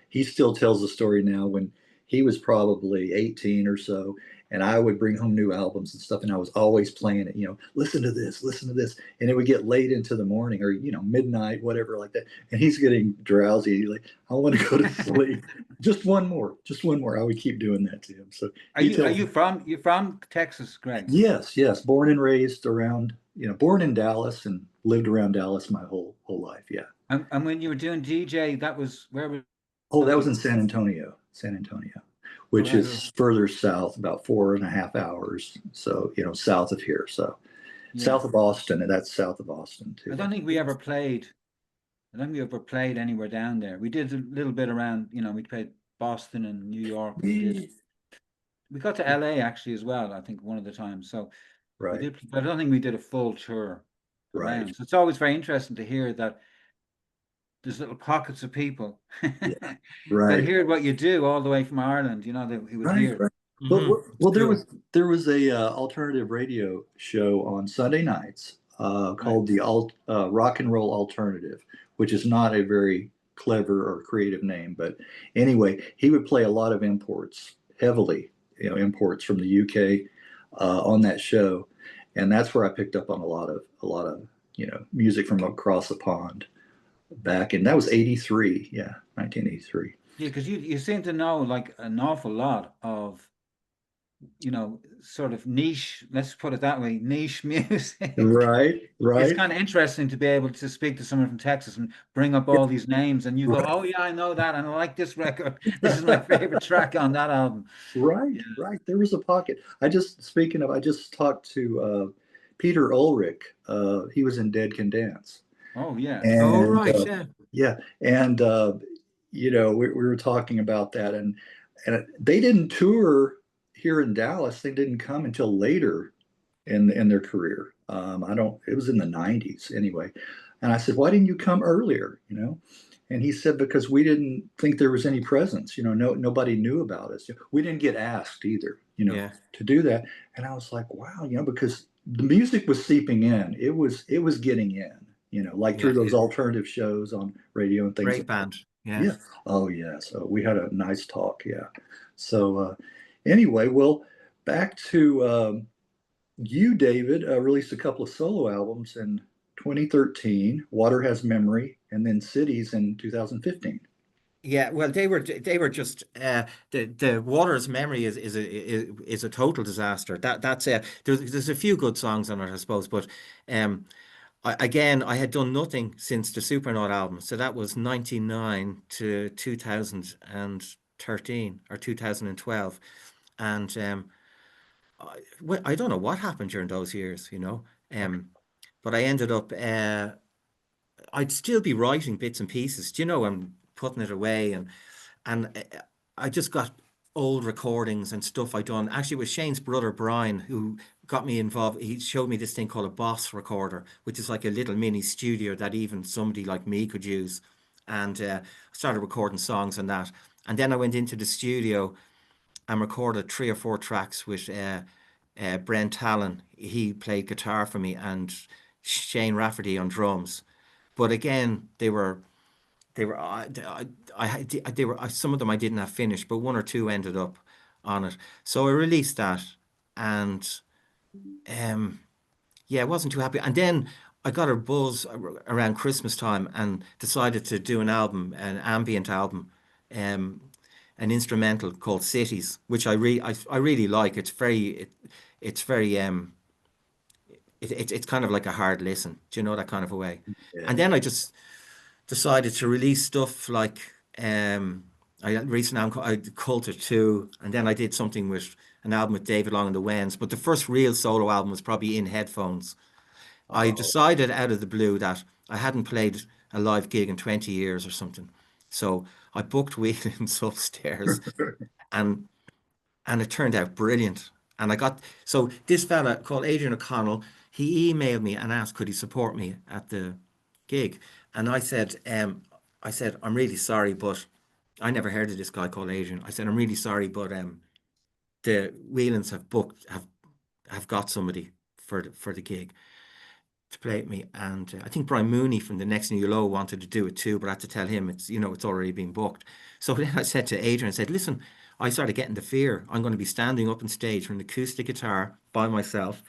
He still tells the story now when he was probably 18 or so, and I would bring home new albums and stuff, and I was always playing it, you know, listen to this, and it would get late into the morning or, you know, midnight, whatever like that, and he's getting drowsy, like, I want to go to sleep. just one more. I would keep doing that to him. So you're from Texas, Greg? Yes, born and raised around, you know, born in Dallas and lived around Dallas my whole life. Yeah. And when you were doing DJ, that was where was? Oh, that was in San Antonio, which is further south, about 4.5 hours. So, you know, south of here. So south of Boston, and that's south of Boston too. I don't think we ever played anywhere down there. We did a little bit around, you know, we played Boston and New York. We got to LA actually as well, I think one of the times. So right. we did, but I don't think we did a full tour around. Right. So it's always very interesting to hear that there's little pockets of people that hear what you do all the way from Ireland, you know, that he was here. Right. Well, there was a alternative radio show on Sunday nights called the Rock and Roll Alternative, which is not a very clever or creative name, but anyway, he would play a lot of imports, heavily, you know, imports from the UK on that show, and that's where I picked up on a lot of you know, music from across the pond. Back in, that was 83, 1983. Yeah, because you seem to know like an awful lot of you know, sort of niche, let's put it that way, niche music. Right, It's right. kind of interesting to be able to speak to someone from Texas and bring up all these names, and you go, Right. "Oh yeah, I know that, and I like this record. This is my favorite track on that album." Right, Yeah. right. There was a pocket. Speaking of, I just talked to Peter Ulrich. He was in Dead Can Dance. Oh yeah. Oh, And right, yeah. yeah, and you know, we were talking about that, and they didn't tour here in Dallas. They didn't come until later in their career. I don't. It was in the '90s anyway. And I said, why didn't you come earlier? You know, and he said because we didn't think there was any presence. You know, nobody knew about us. We didn't get asked either. You know, Yeah. to do that. And I was like, wow, you know, because the music was seeping in. It was getting in. You know, like through Yeah. those alternative shows on radio and things Great like that. band. Yeah. Yeah. Oh, yeah. So we had a nice talk. Yeah. So anyway, well, back to you, David, released a couple of solo albums in 2013, Water Has Memory, and then Cities in 2015. Yeah, well, they were just the Waters Memory is a total disaster. That's there's a few good songs on it, I suppose, but um again, I had done nothing since the Supernaut album, so that was 99 to 2013 or 2012, and I don't know what happened during those years, you know, Okay. but I ended up I'd still be writing bits and pieces, you know, and putting it away, and I just got old recordings and stuff I done. Actually, it was Shane's brother Brian who got me involved. He showed me this thing called a Boss recorder, which is like a little mini studio that even somebody like me could use. And started recording songs on that. And then I went into the studio and recorded 3 or 4 tracks with Brent Allen. He played guitar for me, and Shane Rafferty on drums. But again, they were they were some of them I didn't have finished, but 1 or 2 ended up on it. So I released that, and um, yeah, I wasn't too happy. And then I got a buzz around Christmas time and decided to do an album, an ambient album, um, an instrumental called Cities, which I really like. It's very it's kind of like a hard listen. Do you know, that kind of a way? And Yeah. then I just decided to release stuff like I released an album called Culture 2, and then I did something with an album with David Long and the Wens. But the first real solo album was probably In Headphones. I Oh, decided out of the blue that I hadn't played a live gig in 20 years or something. So I booked Whelan's upstairs, and it turned out brilliant. And I got so this fella called Adrian O'Connell, he emailed me and asked could he support me at the gig, and I said I'm really sorry, but I never heard of this guy called Adrian. I said I'm really sorry, but the Whelans have got somebody for the gig to play with me, and I think Brian Mooney from the Next New Low wanted to do it too, but I had to tell him it's, you know, it's already been booked. So then I said to Adrian, I said, listen, I started getting the fear. I'm going to be standing up on stage with an acoustic guitar by myself.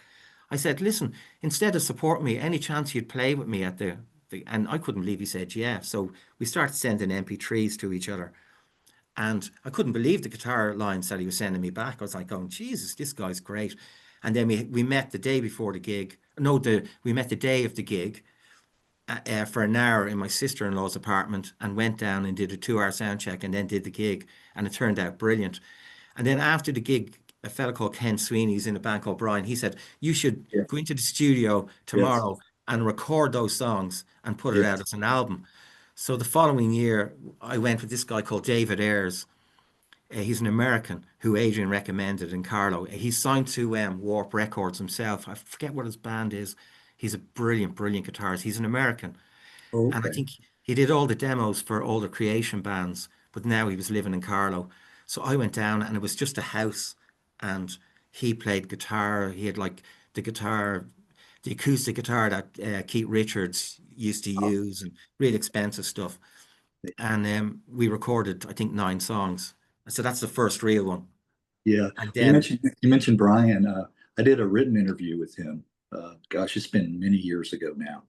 I said, listen, instead of supporting me, any chance you'd play with me at and I couldn't believe he said yeah. So we started sending MP3s to each other. And I couldn't believe the guitar lines that he was sending me back. I was like, going, Jesus, this guy's great. And then we met the day before the gig. No, we met the day of the gig for an hour in my sister-in-law's apartment and went down and did a 2 hour sound check and then did the gig. And it turned out brilliant. And then after the gig, a fella called Ken Sweeney, who's in a band called Brian, he said, you should yeah. go into the studio Yes. tomorrow and record those songs and put it out Yes. as an album. So the following year, I went with this guy called David Ayres. He's an American who Adrian recommended in Carlo. He's signed to Warp Records himself. I forget what his band is. He's a brilliant, brilliant guitarist. He's an American. And I Okay. think he did all the demos for all the creation bands, but now he was living in Carlo. So I went down and it was just a house, and he played guitar. He had like the guitar, the acoustic guitar that Keith Richards used to Oh, use, and really expensive stuff. And we recorded, I think, 9 songs. So that's the first real one. yeah. And You then, mentioned Brian. I did a written interview with him. Gosh, it's been many years ago now.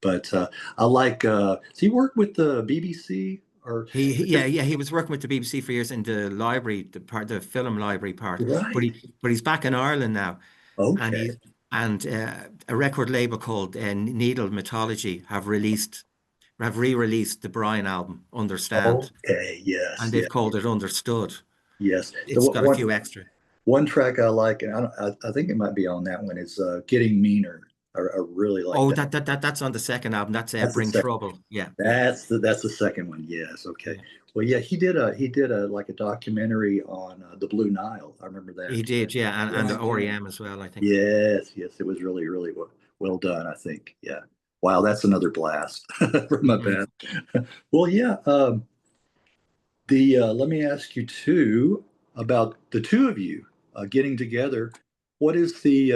But I like. Does he work with the BBC or He was working with the BBC for years in the library, the film library part. right? But he's back in Ireland now, and Okay. he and a record label called Needle Mythology have re-released the Brian album, Understand, Okay. Yes. and they've Yes. called it Understood. Yes. The It's got a few extra. one track I like, and I think it might be on that one, is "Getting Meaner." I really like Oh, that. that's on the second album. That's That's the Bring second. Trouble. Yeah, That's the second one. Yes. Okay. yeah. Well, yeah, he did a like a documentary on the Blue Nile. I remember He that. did, yeah, and Yes. the REM as well, I think. Yes. Yes. It was really, really well done, I think. Yeah. Wow, that's another blast from my Mhm. band. Well, yeah. Let me ask you too about the two of you getting together. What is the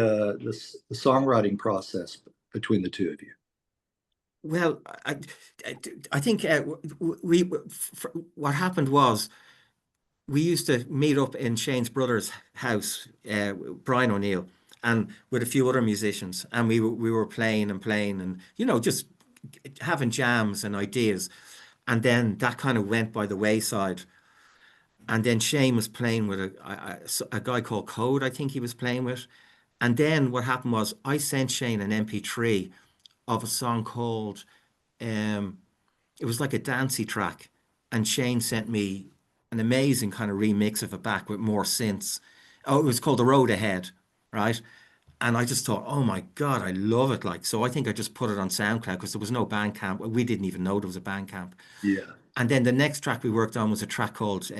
songwriting process between the two of you? Well, I think what happened was we used to meet up in Shane's brother's house, Brian O'Neill, and with a few other musicians, and we were playing and playing, and just having jams and ideas, and then that kind of went by the wayside. And then Shane was playing with a guy called Code, I think he was playing with. And then what happened was I sent Shane an MP3 of a song called um, it was like a dancey track, and Shane sent me an amazing kind of remix of it back with more synths. Oh, it was called The Road Ahead, right? And I just thought, oh my God, I love it. Like, so I think I just put it on SoundCloud because there was no Bandcamp. We didn't even know there was a Bandcamp. Yeah. And then the next track we worked on was a track called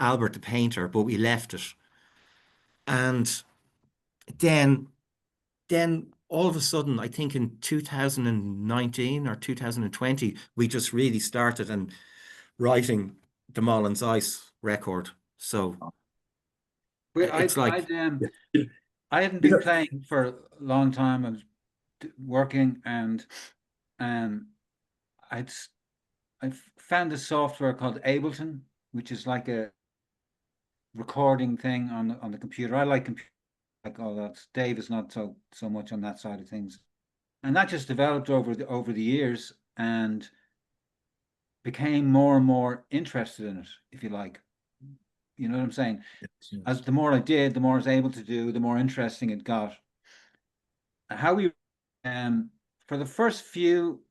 Albert the Painter, but we left it. And then all of a sudden, I think in 2019 or 2020, we just really started and writing the Mullins Ice record. So it's like, Yeah. I hadn't You been know, playing for a long time. I was working, and I'd I found a software called Ableton, which is like a recording thing on the computer. I like computer, like all that. Dave is not so much on that side of things, and that just developed over the years and became more and more interested in it, if you like. You know what I'm saying? As the more I did, the more I was able to do, the more interesting it got. How we for the first few,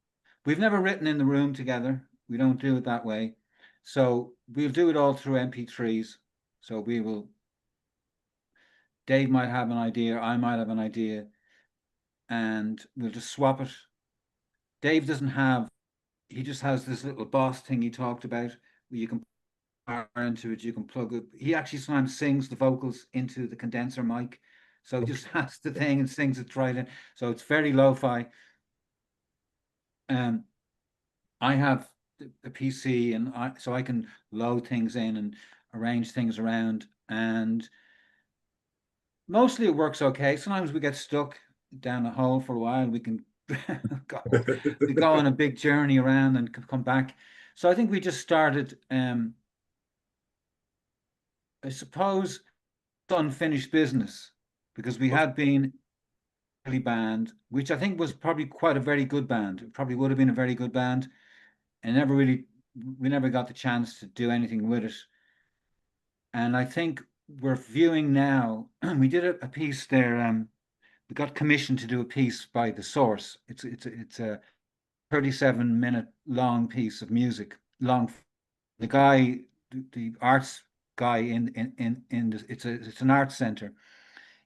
we've never written in the room together. We don't do it that way. So we'll do it all through MP3s. So Dave might have an idea, I might have an idea, and we'll just swap it. Dave he just has this little Boss thing he talked about where you can power into it, you can plug it. He actually sometimes sings the vocals into the condenser mic. So he just has the thing and sings it right in. So it's very lo-fi. I have a PC, and so I can load things in and arrange things around, and mostly it works okay. Sometimes we get stuck down a hole for a while. We can go on a big journey around and come back. So I think we just started, I suppose, unfinished business, because we had been a band, which I think was probably quite a very good band. It probably would have been a very good band, and we never got the chance to do anything with it. And I think we're viewing now, we did a piece there. We got commissioned to do a piece by The Source. It's a 37-minute long piece of music. Long. The guy, the arts guy it's an arts center.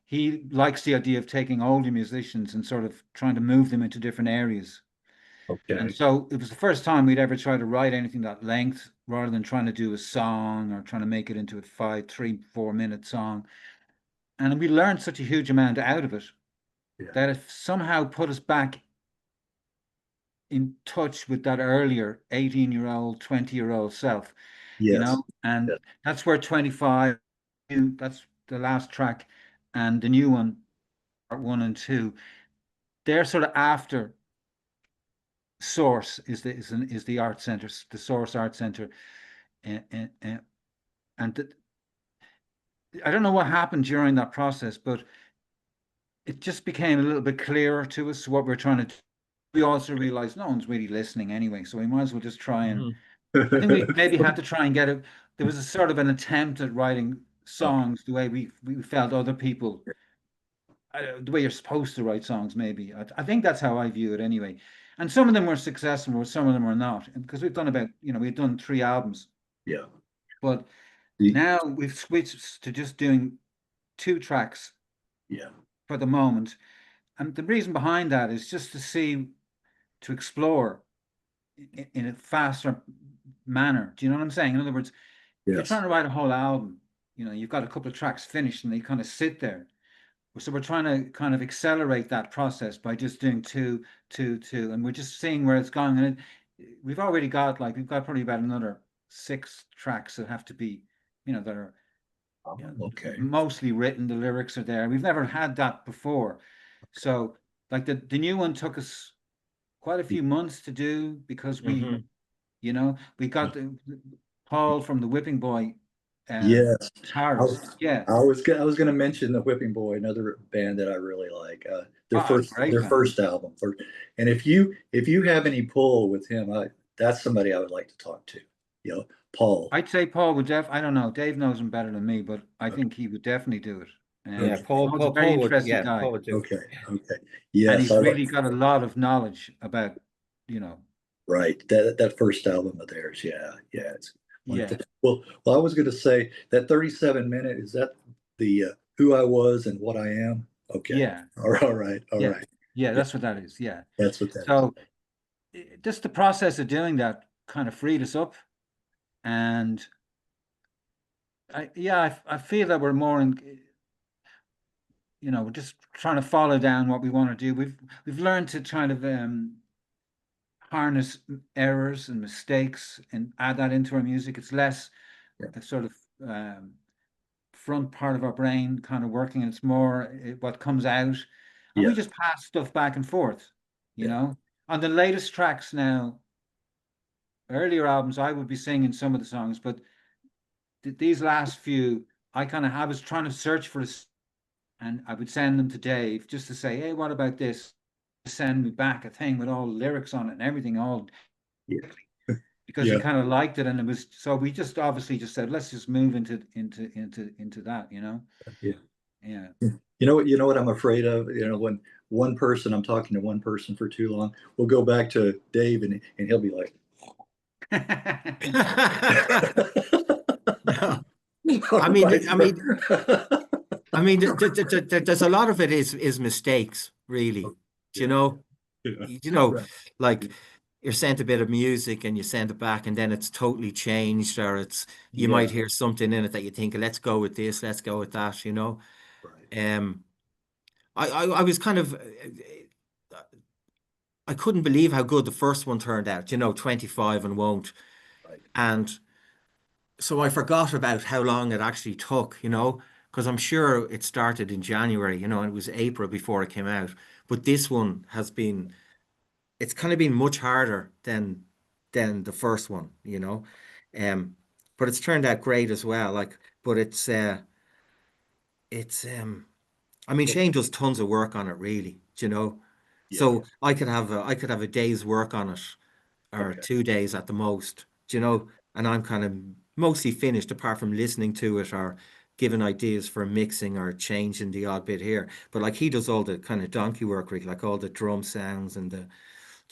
He likes the idea of taking older musicians and sort of trying to move them into different areas. And okay. so it was the first time we'd ever tried to write anything that length, rather than trying to do a song or trying to make it into a 3-4 minute song. And we learned such a huge amount out of it Yeah. that it somehow put us back in touch with that earlier 18-year-old, 20-year-old self, Yes. and Yes. that's where 25, that's the last track, and the new one, part 1 and 2, they're sort of after Source is the art center, the Source Art Center, and I don't know what happened during that process, but it just became a little bit clearer to us what we're trying to do. We also realized no one's really listening anyway, so we might as well just try and I think we maybe had to try and get it. There was a sort of an attempt at writing songs the way we felt other people, the way you're supposed to write songs, maybe. I think that's how I view it anyway. And some of them were successful, some of them were not. And because we've done about, we've done 3 albums, Yeah. but The- now we've switched to just doing 2 tracks Yeah. for the moment. And the reason behind that is just to explore in a faster manner. Do you know what I'm saying? In other words, if you're Yes. trying to write a whole album, you've got a couple of tracks finished and they kind of sit there. So we're trying to kind of accelerate that process by just doing two, and we're just seeing where it's going. And we've already got we've got probably about another 6 tracks that have to be, that are Okay. mostly written. The lyrics are there. We've never had that before. So like the new one took us quite a few months to do because we got Paul from the Whipping Boy, Yes. guitarist. Yeah. I was going to mention the Whipping Boy, another band that I really like. Their Great first album. And if you have any pull with him, that's somebody I would like to talk to. Paul. I'd say Paul would I don't know. Dave knows him better than me, but I think he would definitely do it. Yeah, Paul's a very interesting guy. Paul would do. Okay. Yes. And he's really got a lot of knowledge about, Right. That first album of theirs. Yeah. It's yeah. Well, I was going to say that 37-minute, is that the who I was and what I am? Okay. Yeah. All right. Yeah, that's what that is. Yeah. That's what that is. So just the process of doing that kind of freed us up. And I feel that we're more in, we're just trying to follow down what we want to do. We've learned to kind of harness errors and mistakes and add that into our music. It's less a sort of front part of our brain kind of working, and it's more what comes out. And we just pass stuff back and forth, you know. On the latest tracks now, earlier albums, I would be singing some of the songs, but these last few, I was trying to search for this, and I would send them to Dave just to say, hey, what about this? Send me back a thing with all lyrics on it and everything, because he kind of liked it, and it was so we just obviously just said, let's just move into that, Yeah. You know what I'm afraid of? When I'm talking to one person for too long, we'll go back to Dave and he'll be like, I mean, there's a lot of it is mistakes, really. Like you're sent a bit of music and you send it back, and then it's totally changed, or you might hear something in it that you think, let's go with this, let's go with that. Right. I was kind of, I couldn't believe how good the first one turned out. 25 and Won't, right. And so I forgot about how long it actually took. Because I'm sure it started in January, and it was April before it came out. But this one it's kind of been much harder than the first one, but it's turned out great as well. But I mean, Shane does tons of work on it, really, So I could have a day's work on it, or 2 days at the most, and I'm kind of mostly finished, apart from listening to it or giving ideas for mixing or changing the odd bit here. But he does all the kind of donkey work, really, like all the drum sounds and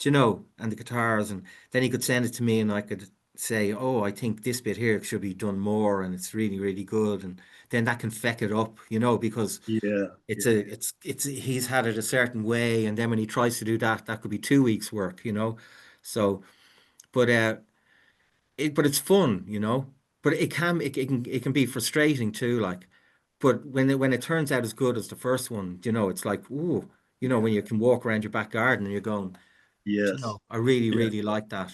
and the guitars, and then he could send it to me and I could say, oh, I think this bit here should be done more, and it's really, really good. And then that can feck it up, because he's had it a certain way, and then when he tries to do that could be 2 weeks work, So, but it's fun, but it can be frustrating too, but when it turns out as good as the first one, it's like, ooh, when you can walk around your back garden and you're going, yes, I really, really like that,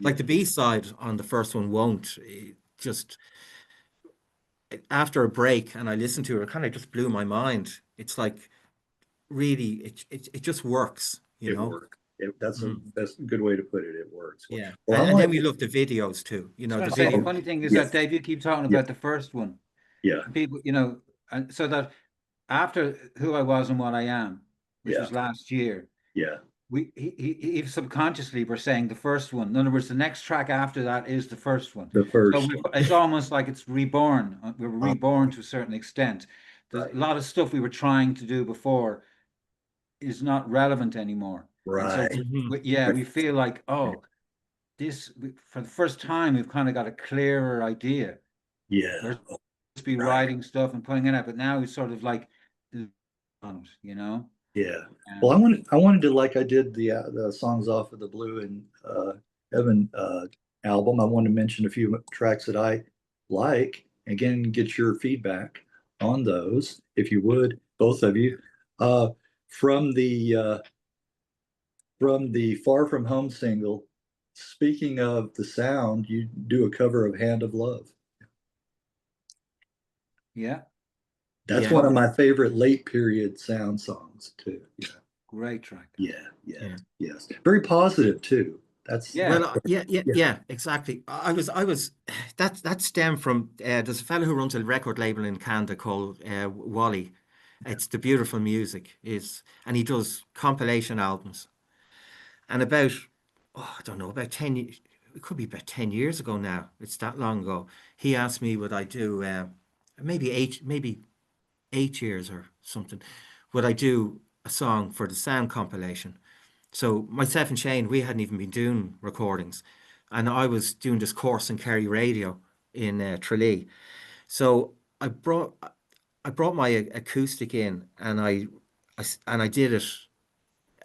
Like the B-side on the first one, Won't, just after a break, and I listened to it kind of just blew my mind. It's like, really, it just works, It works. That's a good way to put it. It works. Yeah. And then we love the videos too. The funny thing is that, Dave, you keep talking about the first one. Yeah. People, and so that after Who I Was and What I Am, which was last year. Yeah. he subconsciously we're saying the first one. In other words, the next track after that is the first one. The So first. it's almost like it's reborn. We're reborn to a certain extent. There's Right. a lot of stuff we were trying to do before is not relevant anymore. And so, Right. we feel like, oh, for the first time, we've kind of got a clearer idea. Yeah. We're supposed to be Right. writing stuff and putting it out, but now it's sort of like, you know. Yeah. Well, I wanted to, like I did the songs off of the Blue and Heaven album. I wanted to mention a few tracks that I like. Again, get your feedback on those, if you would, both of you. From the Far From Home single, speaking of the sound, you do a cover of Hand of Love. Yeah. That's one of my favorite late period sound songs too. Yeah. Great track. Yeah. Yes. Very positive too. That's well, yeah, exactly. I was that stemmed from there's a fellow who runs a record label in Canada called Wally. It's the beautiful music and he does compilation albums. And about I don't know, about 10 years, it could be about 10 years ago now. It's that long ago. He asked me would I do maybe 8 years or something, would I do a song for the sound compilation? So myself and Shane, we hadn't even been doing recordings, and I was doing this course in Kerry Radio in Tralee. So I brought my acoustic in, and I did it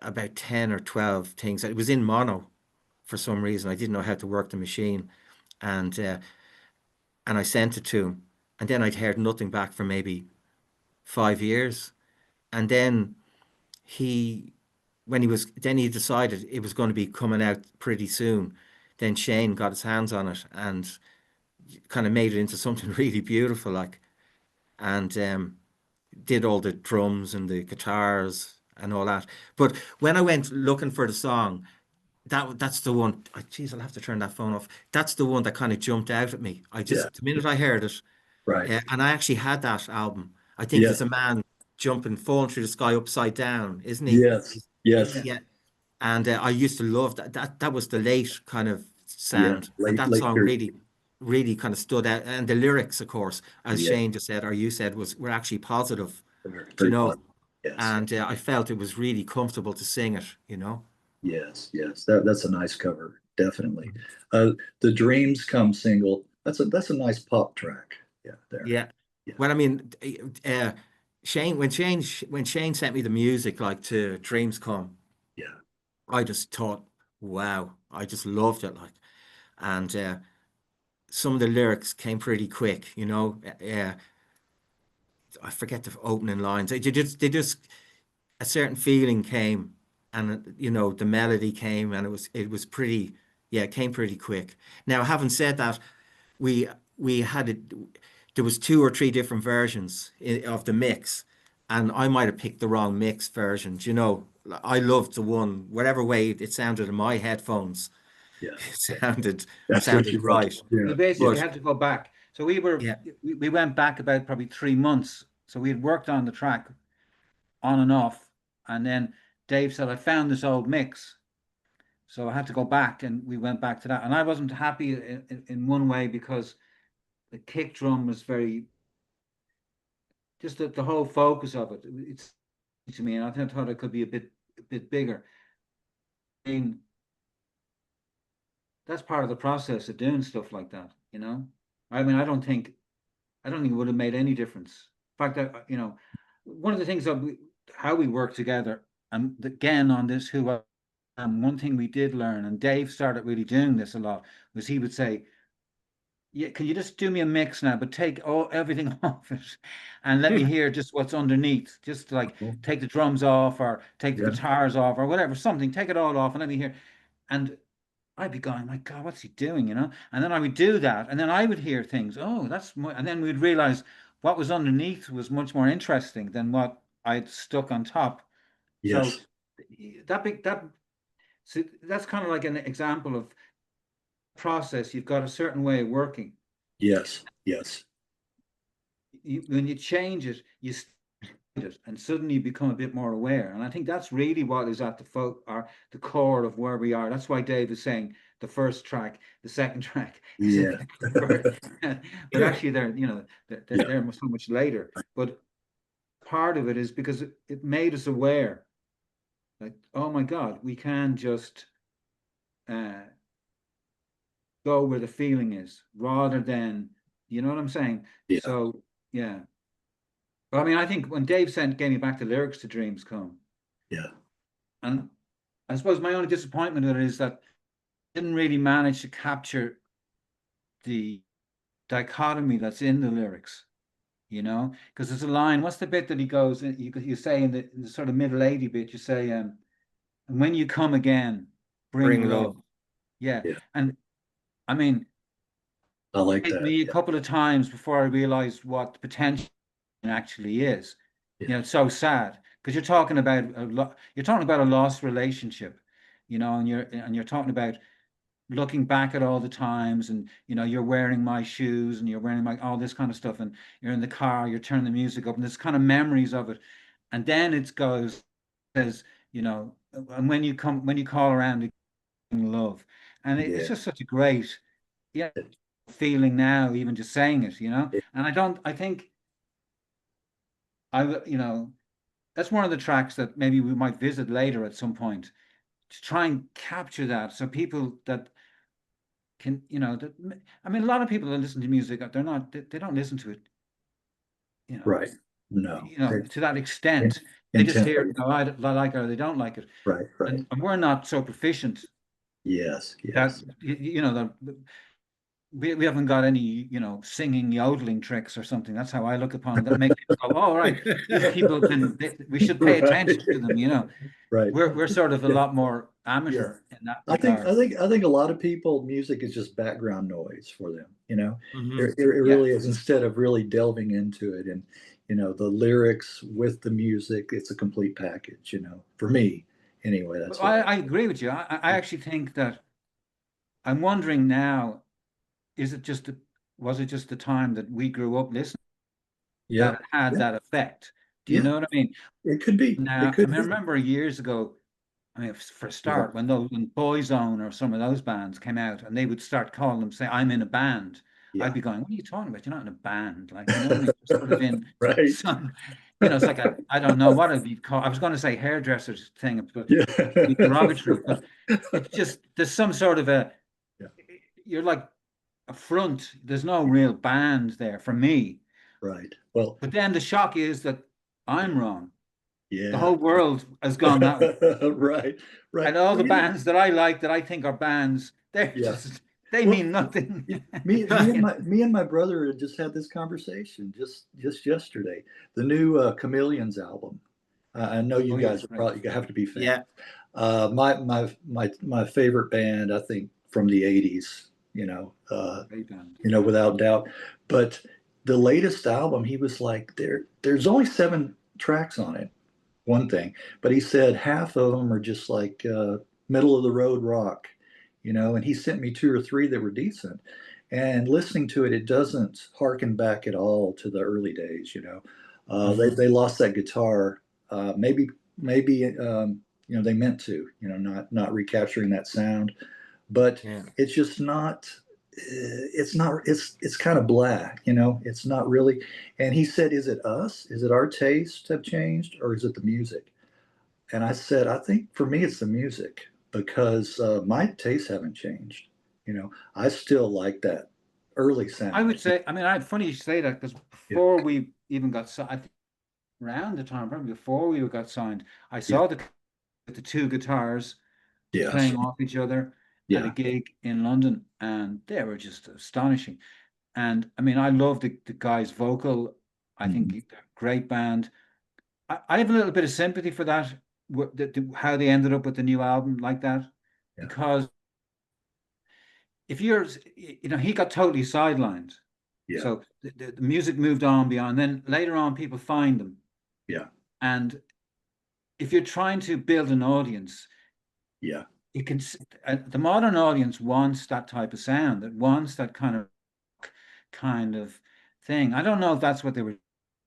about 10 or 12 things. It was in mono for some reason. I didn't know how to work the machine, and I sent it to him, and then I'd heard nothing back for maybe 5 years, and then he he decided it was going to be coming out pretty soon. Then Shane got his hands on it and kind of made it into something really beautiful, like, and did all the drums and the guitars and all that. But when I went looking for the song, that's the one. Geez, I'll have to turn that phone off. That's the one that kind of jumped out at me. The minute I heard it, right. And I actually had that album. I think there's a man jumping, falling through the sky upside down, isn't he? Yes. Yeah. And I used to love that. That was the late kind of sound. And that song really, really kind of stood out. And the lyrics, of course, as Shane just said, or you said, were actually positive, you know. Positive. Yes. And I felt it was really comfortable to sing it, you know. Yes. That's a nice cover, definitely. The Dreams Come single. That's a nice pop track. Yeah. There. Yeah. Well, I mean, Shane, when Shane sent me the music, like to Dreams Come, I just thought, wow, I just loved it, like, and some of the lyrics came pretty quick, you know. I forget the opening lines. They just a certain feeling came, and you know the melody came, and it was pretty, it came pretty quick. Now, having said that, we had it. There was 2 or 3 different versions of the mix, and I might have picked the wrong mix versions. You know, I loved the one, whatever way it sounded in my headphones. Yeah, it sounded right. We basically had to go back. So we went back about probably 3 months. So we had worked on the track on and off, and then Dave said, I found this old mix. So I had to go back, and we went back to that. And I wasn't happy in one way because the kick drum was very, just the whole focus of it. It's to me, and I thought it could be a bit bigger. I mean, that's part of the process of doing stuff like that, you know. I mean, I don't think it would have made any difference. In fact, that, you know, one of the things that how we work together, and again on this, one thing we did learn, and Dave started really doing this a lot, was he would say, yeah, can you just do me a mix now, but take everything off it and let me hear just what's underneath. Just like take the drums off or take the guitars off or whatever, something, take it all off and let me hear. And I'd be going, my God, what's he doing, you know? And then I would do that, and then I would hear things, and then we'd realize what was underneath was much more interesting than what I'd stuck on top. Yes. So that's kind of like an example of process. You've got a certain way of working. Yes. When you change it, it, and suddenly you become a bit more aware. And I think that's really what is at the core of where we are. That's why Dave is saying the first track, the second track is a Yeah. bit deeper. But actually they're so much later. But part of it is because it made us aware, like, oh my God, we can just go where the feeling is rather than, you know what I'm saying? Yeah. So yeah. But I mean, I think when Dave gave me back the lyrics to Dreams Come, Yeah. and I suppose my only disappointment with it is that I didn't really manage to capture the dichotomy that's in the lyrics, you know, because there's a line. What's the bit that he goes? You say in the sort of middle 80 bit, you say, and when you come again, bring love. Yeah. Yeah. And I mean, I like it took that. me a couple of times before I realized what the potential actually is. Yeah. You know, it's so sad because you're talking about a lost relationship, you know, and you're talking about looking back at all the times, and you know, you're wearing my shoes and you're wearing my all this kind of stuff, and you're in the car, you're turning the music up, and there's kind of memories of it. And then it says, you know, and when you call around love. And it's Yeah. just such a great feeling now, even just saying it, you know. And I think you know, that's one of the tracks that maybe we might visit later at some point to try and capture that, so people that can, you know, that, I mean, a lot of people that listen to music, they don't listen to it, you know, Right. No. to that extent. They just hear, you know, I like it or they don't like it. Right. Right. And we're not so proficient. Yes. That, Yes. you know, we haven't got any, you know, singing yodeling tricks or something. That's how I look upon it. That makes people go, oh, right, these people we should pay attention to them, you know. Right. We're sort of a lot more amateur in that regard. I think a lot of people, music is just background noise for them, you know. Mhm. It really is, instead of really delving into it, and you know, the lyrics with the music, it's a complete package, you know, for me anyway. That's what I agree with you. I actually think that I'm wondering now, was it just the time that we grew up listening yeah. that it had Yeah. that effect? Do you Yeah. know what I mean? It could be. Now, It could I mean, I be. remember years ago, I mean, for a Yeah. start, when Boyzone or some of those bands came out, and they would start calling them, say, "I'm in a band," Yeah. I'd be going, "What are you talking about? You're not in a band, like, you know what I mean? You're sort of in Right. some, you know, it's like I don't know what it'd be called. I was going to say hairdresser's thing, but Yeah. it'd be derogatory. But it's just there's some sort of Yeah. you're like a front. There's no real band there for me. Right. Well, But then the shock is that I'm wrong. The yeah. whole world has gone that way. Right. Right. And all Well, the bands that I like, that I think are bands, Yeah. they Well, mean nothing. me and my brother had just had this conversation just yesterday. The new Chameleons album. I know you Oh, yeah, guys are right. probably have to be fans. Yeah. My favorite band, I think, from the 80s, Great band. without doubt. But the latest album, he was like, there's only 7 tracks on it, one thing, but he said half of them are just like middle of the road rock, and he sent me 2 or 3 that were decent. And listening to it, it doesn't harken back at all to the early days. They lost that guitar. Maybe they meant to, not recapturing that sound, but it's just not. It's kind of blah. It's not really. And he said, "Is it us? Is it our tastes have changed, or is it the music?" And I said, "I think for me, it's the music, because my tastes haven't changed. I still like that early sound." I would say, I mean, funny you say that, because before we even got signed, around the time, probably before we got signed, I saw the 2 guitars playing off each other at a gig in London, and they were just astonishing. And I mean, I love the guy's vocal. I think they're a great band. I have a little bit of sympathy for that, how they ended up with the new album like that, because if he got totally sidelined. So the music moved on beyond. Then later on, people find them. Yeah. And if you're trying to build an audience, you can. The modern audience wants that type of sound. It wants that kind of thing. I don't know if that's what they were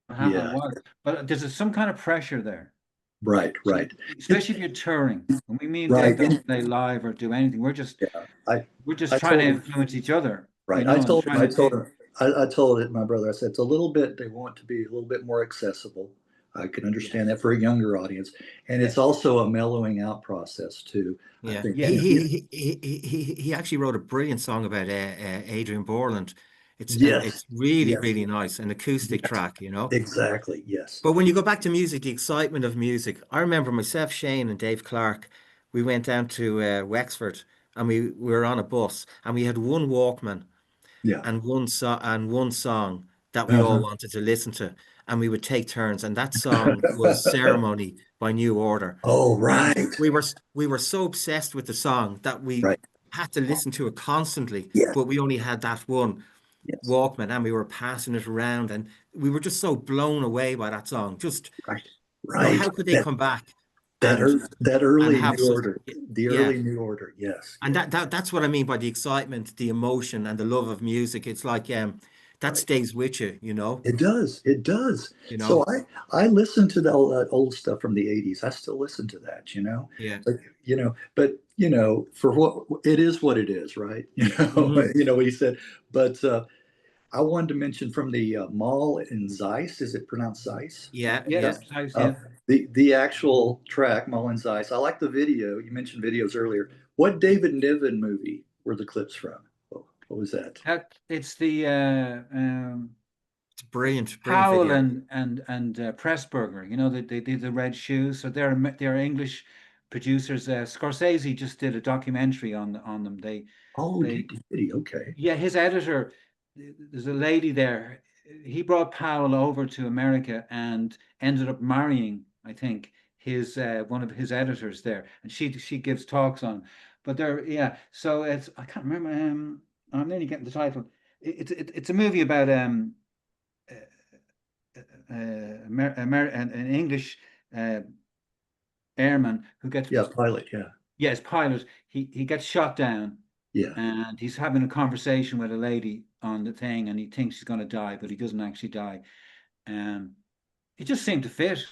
what happened Yeah. was, but there's some kind of pressure there. Right. Right. Especially if you're touring. When we mean Dave Right. don't play live or do anything, we're just I trying told to him. influence each other, Right. and trying to do. I told it, my brother, I said, it's a little bit, they want to be a little bit more accessible. I can understand that for a younger audience. And it's also a mellowing out process too. Yeah. I think, He actually wrote a brilliant song about Adrian Borland. It's yes, really, yes, really nice, an acoustic yes, track, you know. exactly. Yes. But when you go back to music, the excitement of music, I remember myself, Shane, and Dave Clark, we went down to Wexford and we were on a bus and we had one Walkman Yeah. and one song that we all Uh-huh. wanted to listen to, and we would take turns. And that song was "Ceremony" by New Order, Oh, and right. we were so obsessed with the song that we Right. had to listen to it constantly. Yes. But we only had that one Yes. Walkman, and we were passing it around, and we were just so blown away by that song. Just, Right. you know, Right. how could they come back That, and that early have New such, Order, the yeah. early New Order. Yes. And Yes. that's what I mean by the excitement, the emotion, and the love of music. It's like that Right. stays with you, you know. It does. It does. You So know. I listen to all that old stuff from the 80s. I still listen to that, Yeah. but for what it is, right? What he said. But I wanted to mention from the Mall in Zeiss. Is it pronounced Zeiss? Yeah. Yeah, Uh, the actual track Mall in Zeiss. I like the video. You mentioned videos earlier. What David Niven movie were the clips from? What was that? It's the It's brilliant Powell video. and Pressburger. You know, they did the Red Shoes, so they're English producers. Scorsese just did a documentary on them. Did he? Okay. Yeah, his editor. There's a lady there. He brought Powell over to America and ended up marrying, I think, his one of his editors there, and she gives talks on. But so it's I can't remember. I'm nearly getting the title. It's a movie about an English airman who gets pilot. Yeah. Yes, pilot. He gets shot down. Yeah. And he's having a conversation with a lady on the thing, and he thinks he's going to die, but he doesn't actually die. It just seemed to fit.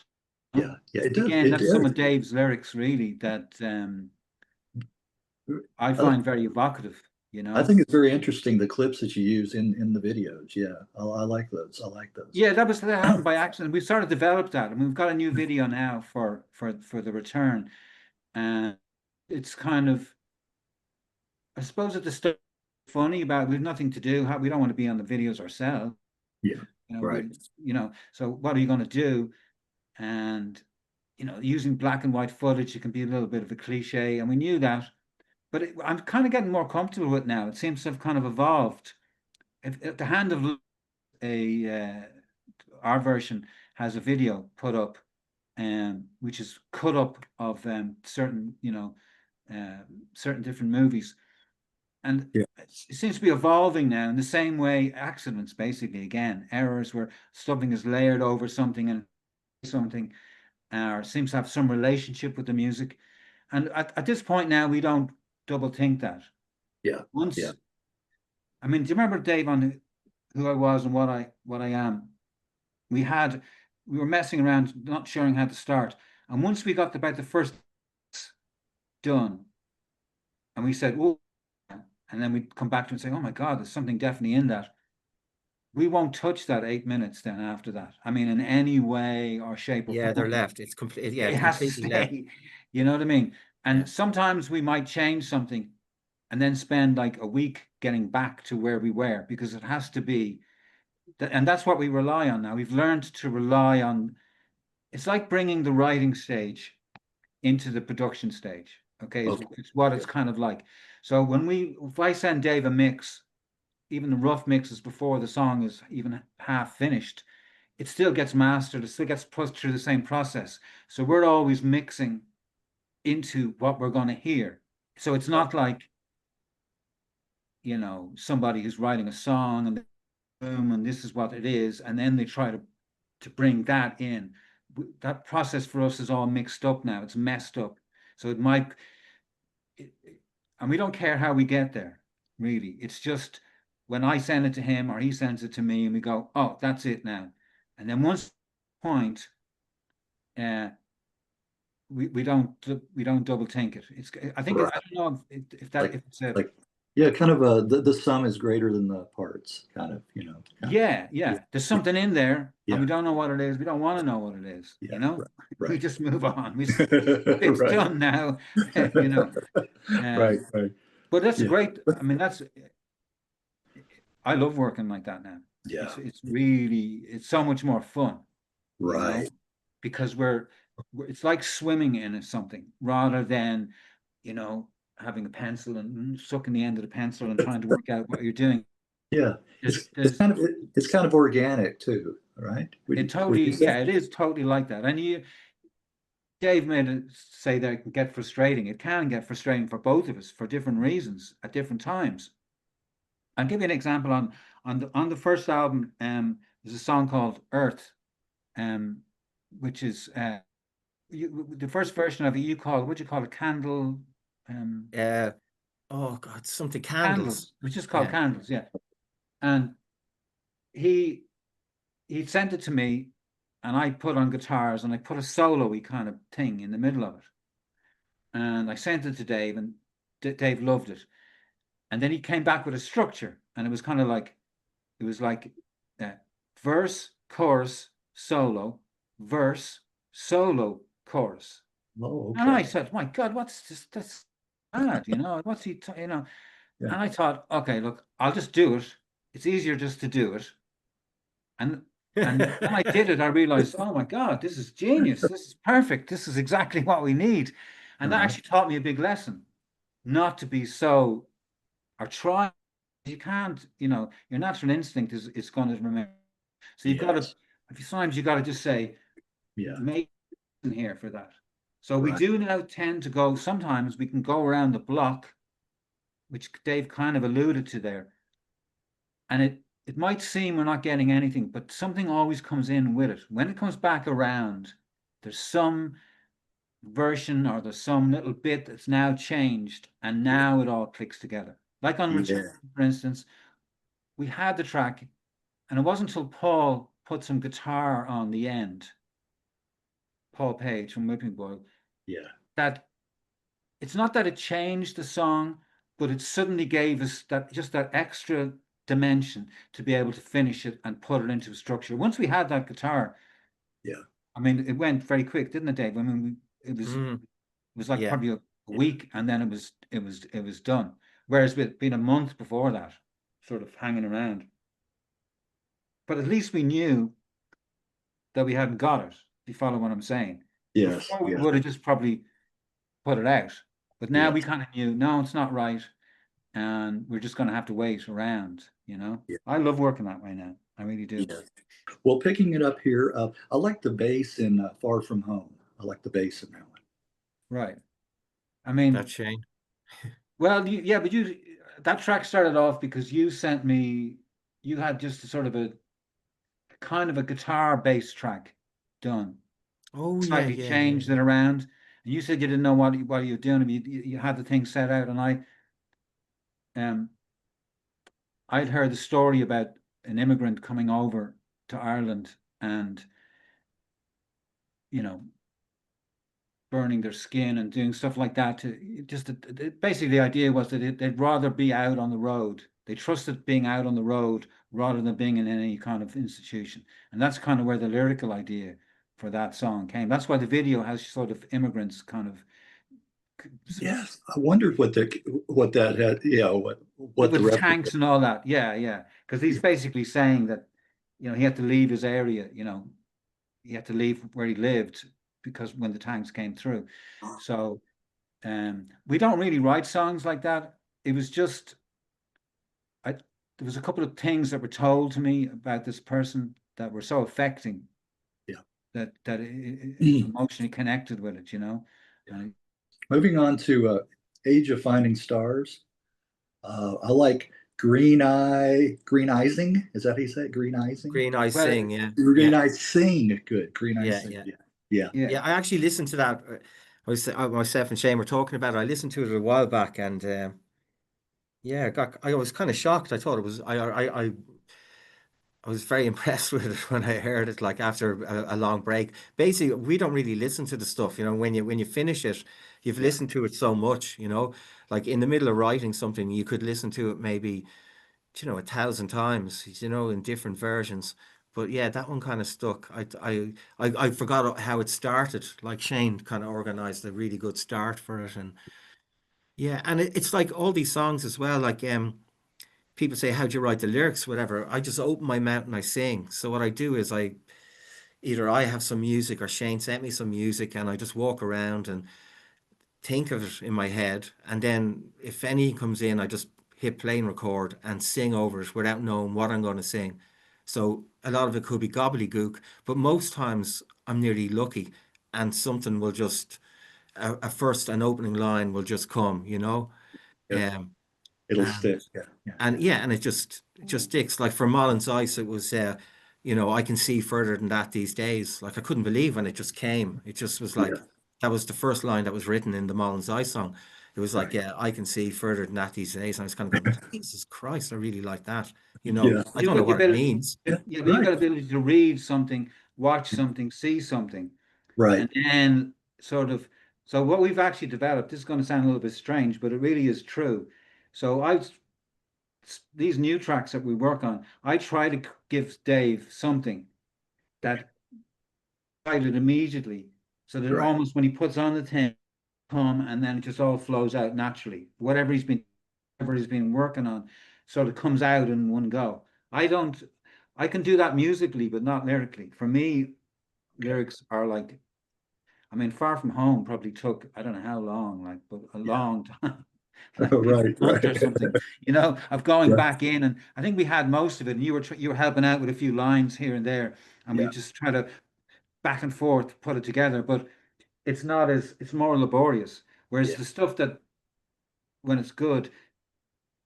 Yeah. Yeah. It does. Again, that's some of Dave's lyrics, really, that I find very evocative. I think it's very interesting the clips that you use in the videos. Yeah, I like those. Yeah, that happened by accident. We've sort of developed that, and we've got a new video now for the return, and it's kind of, I suppose, at the start, funny about we've nothing to do. We don't want to be on the videos ourselves. Yeah, right. So what are you going to do? And using black and white footage, it can be a little bit of a cliche, and we knew that. But I'm kind of getting more comfortable with it now. It seems to have kind of evolved. If the Hand of our version has a video put up, which is cut up of certain certain different movies, and it seems to be evolving now in the same way. Accidents, basically, again, errors where something is layered over something and something, or seems to have some relationship with the music. And at this point now, we don't double think that. Yeah. I mean, do you remember, Dave, on who I was and what I am? We were messing around, not sure how to start. And once we got about the first done, and we said, "Oh," and then we'd come back to it and say, "Oh my God, there's something definitely in that." We won't touch that 8 minutes then after that. I mean, in any way or shape or form. Yeah, they're left. It's complete. Yeah, it has to completely left. stay. You know what I mean? And sometimes we might change something and then spend like a week getting back to where we were, because it has to be, and that's what we rely on now. We've learned to rely on, it's like bringing the writing stage into the production stage. Okay, it's what it's kind of like. So if I send Dave a mix, even the rough mixes before the song is even half finished, it still gets mastered, it still gets pushed through the same process. So we're always mixing into what we're going to hear. So it's not like, somebody who's writing a song and boom, and this is what it is, and then they try to bring that in. That process for us is all mixed up now. It's messed up. So and we don't care how we get there, really. It's just when I send it to him or he sends it to me and we go, "Oh, that's it now." And then once point, we don't double think it. It's I think Right. I don't know if that Like if it's a like yeah, kind of the sum is greater than the parts, kind of, you know. Kind of. yeah. There's something in there, and we Yeah. don't know what it is. We don't want to know what it is. Yeah. You know, we Right. just move on. It's Right. done now. You know, Right. Right. but that's Yeah. great. I mean, I love working like that now. Yeah. It's really it's so much more fun. You know, Right. because it's like swimming in something rather than, you know, having a pencil and sucking the end of the pencil and trying to work out what you're doing. Yeah. It's kind of organic too, right? Would you say? It is totally like that. And Dave made it say that it can get frustrating. It can get frustrating for both of us for different reasons at different times. I'll give you an example on the first album. There's a song called Earth, which is the first version of it. What do you call it? Candle. Oh God, something Candles. candles. It's just called Yeah. Candles. Yeah. And he sent it to me, and I put on guitars and I put a solo-y kind of thing in the middle of it. And I sent it to Dave, and Dave loved it. And then he came back with a structure, and it was kind of like verse, chorus, solo, verse, solo, chorus. Oh, And I okay. said, "My God, what's this? That's bad, you know? What's he, you know?" Yeah. And I thought, okay, look, I'll just do it. It's easier just to do it. And when I did it, I realized, oh my God, this is genius. This is perfect. This is exactly what we need. And that actually taught me a big lesson, not to be so or try. You can't, you know, your natural instinct is going to remember. So you've got to, a few times you got to just say, Yeah. make in here for that. So we Right. do now tend to go, sometimes we can go around the block, which Dave kind of alluded to there. And it might seem we're not getting anything, but something always comes in with it. When it comes back around, there's some version or there's some little bit that's now changed, and now it all clicks together. Like on Return, for instance, we had the track, and it wasn't until Paul put some guitar on the end, Paul Page from Whipping Boy, that it's not that it changed the song, but it suddenly gave us that extra dimension to be able to finish it and put it into a structure. Once we had that guitar, I mean, it went very quick, didn't it, Dave? I mean, it was like probably a week, and then it was done. Whereas with been a month before that, sort of hanging around. But at least we knew that we hadn't got it. If you follow what I'm saying? Yes. Before we would have just probably put it out. But now we kind of knew, no, it's not right, and we're just going to have to wait around. You know, I love working that way now. I really do. Yeah. Well, picking it up here, I like the bass in Far From Home. I like the bass in that one. Right. I mean, That's Shane. Well, but that track started off because you sent me, you had just a sort of a kind of a guitar bass track done. Oh Slightly changed it around. And you said you didn't know what you were doing. You had the thing set out, and I'd heard the story about an immigrant coming over to Ireland and, you know, burning their skin and doing stuff like that. Basically, the idea was that they'd rather be out on the road. They trusted being out on the road rather than being in any kind of institution. And that's kind of where the lyrical idea for that song came. That's why the video has sort of immigrants kind of. Yes, I wondered what that had. Yeah, what with the tanks and all that. Yeah, because he's basically saying that, you know, he had to leave his area. You know, he had to leave where he lived because when the tanks came through. So we don't really write songs like that. It was just there was a couple of things that were told to me about this person that were so affecting that it emotionally connected with it, you know. Moving on to Age of Finding Stars, I like Green Icing. Is that how you say it? Green Icing? Green Icing, yeah. Green Icing. Good. Green Icing. Yeah. I actually listened to that. Myself and Shane were talking about it. I listened to it a while back, and I was kind of shocked. I thought it was I was very impressed with it when I heard it, like after a long break. Basically, we don't really listen to the stuff, you know, when you finish it, you've Yeah. listened to it so much, you know, like in the middle of writing something, you could listen to it maybe, you know, 1,000 times, you know, in different versions. But yeah, that one kind of stuck. I forgot how it started. Like Shane kind of organized a really good start for it, and yeah, and it's like all these songs as well. Like people say, "How'd you write the lyrics?" Whatever. I just open my mouth and I sing. So what I do is either I have some music or Shane sent me some music, and I just walk around and think of it in my head, and then if any comes in, I just hit play and record and sing over it without knowing what I'm going to sing. So a lot of it could be gobbledygook, but most times I'm nearly lucky, and something will just an opening line will just come, you know. Yep. Um, It'll and stick. Yeah. Yeah. and yeah, and it just sticks. Like for Mullen's Ice, it was you know, I can see further than that these days. Like I couldn't believe when it just came. It just was Yeah. like that was the first line that was written in the Mullen's Ice song. It was like, Right. yeah, I can see further than that these days. And I was kind of going, Jesus Christ, I really like that. You know, Yeah. I You've don't know got the what it ability, means. Yeah. yeah, but you've Right. got the ability to read something, watch something, see something, Right. and then sort of. So what we've actually developed, this is going to sound a little bit strange, but it really is true. So these new tracks that we work on, I try to give Dave something that it immediately, so that Right. almost when he puts on the thing, come and then it just all flows out naturally. Whatever he's been working on, sort of comes out in one go. I don't, I can do that musically, but not lyrically. For me, Okay. lyrics are like, I mean, Far From Home probably took, I don't know how long, like, but a Yeah. long time. Like a Right. month or Right. something, you know, of going Right. back in, and I think we had most of it, and you were helping out with a few lines here and there, and we Yeah. just try to back and forth put it together, but it's more laborious. Whereas Yeah. the stuff that when it's good,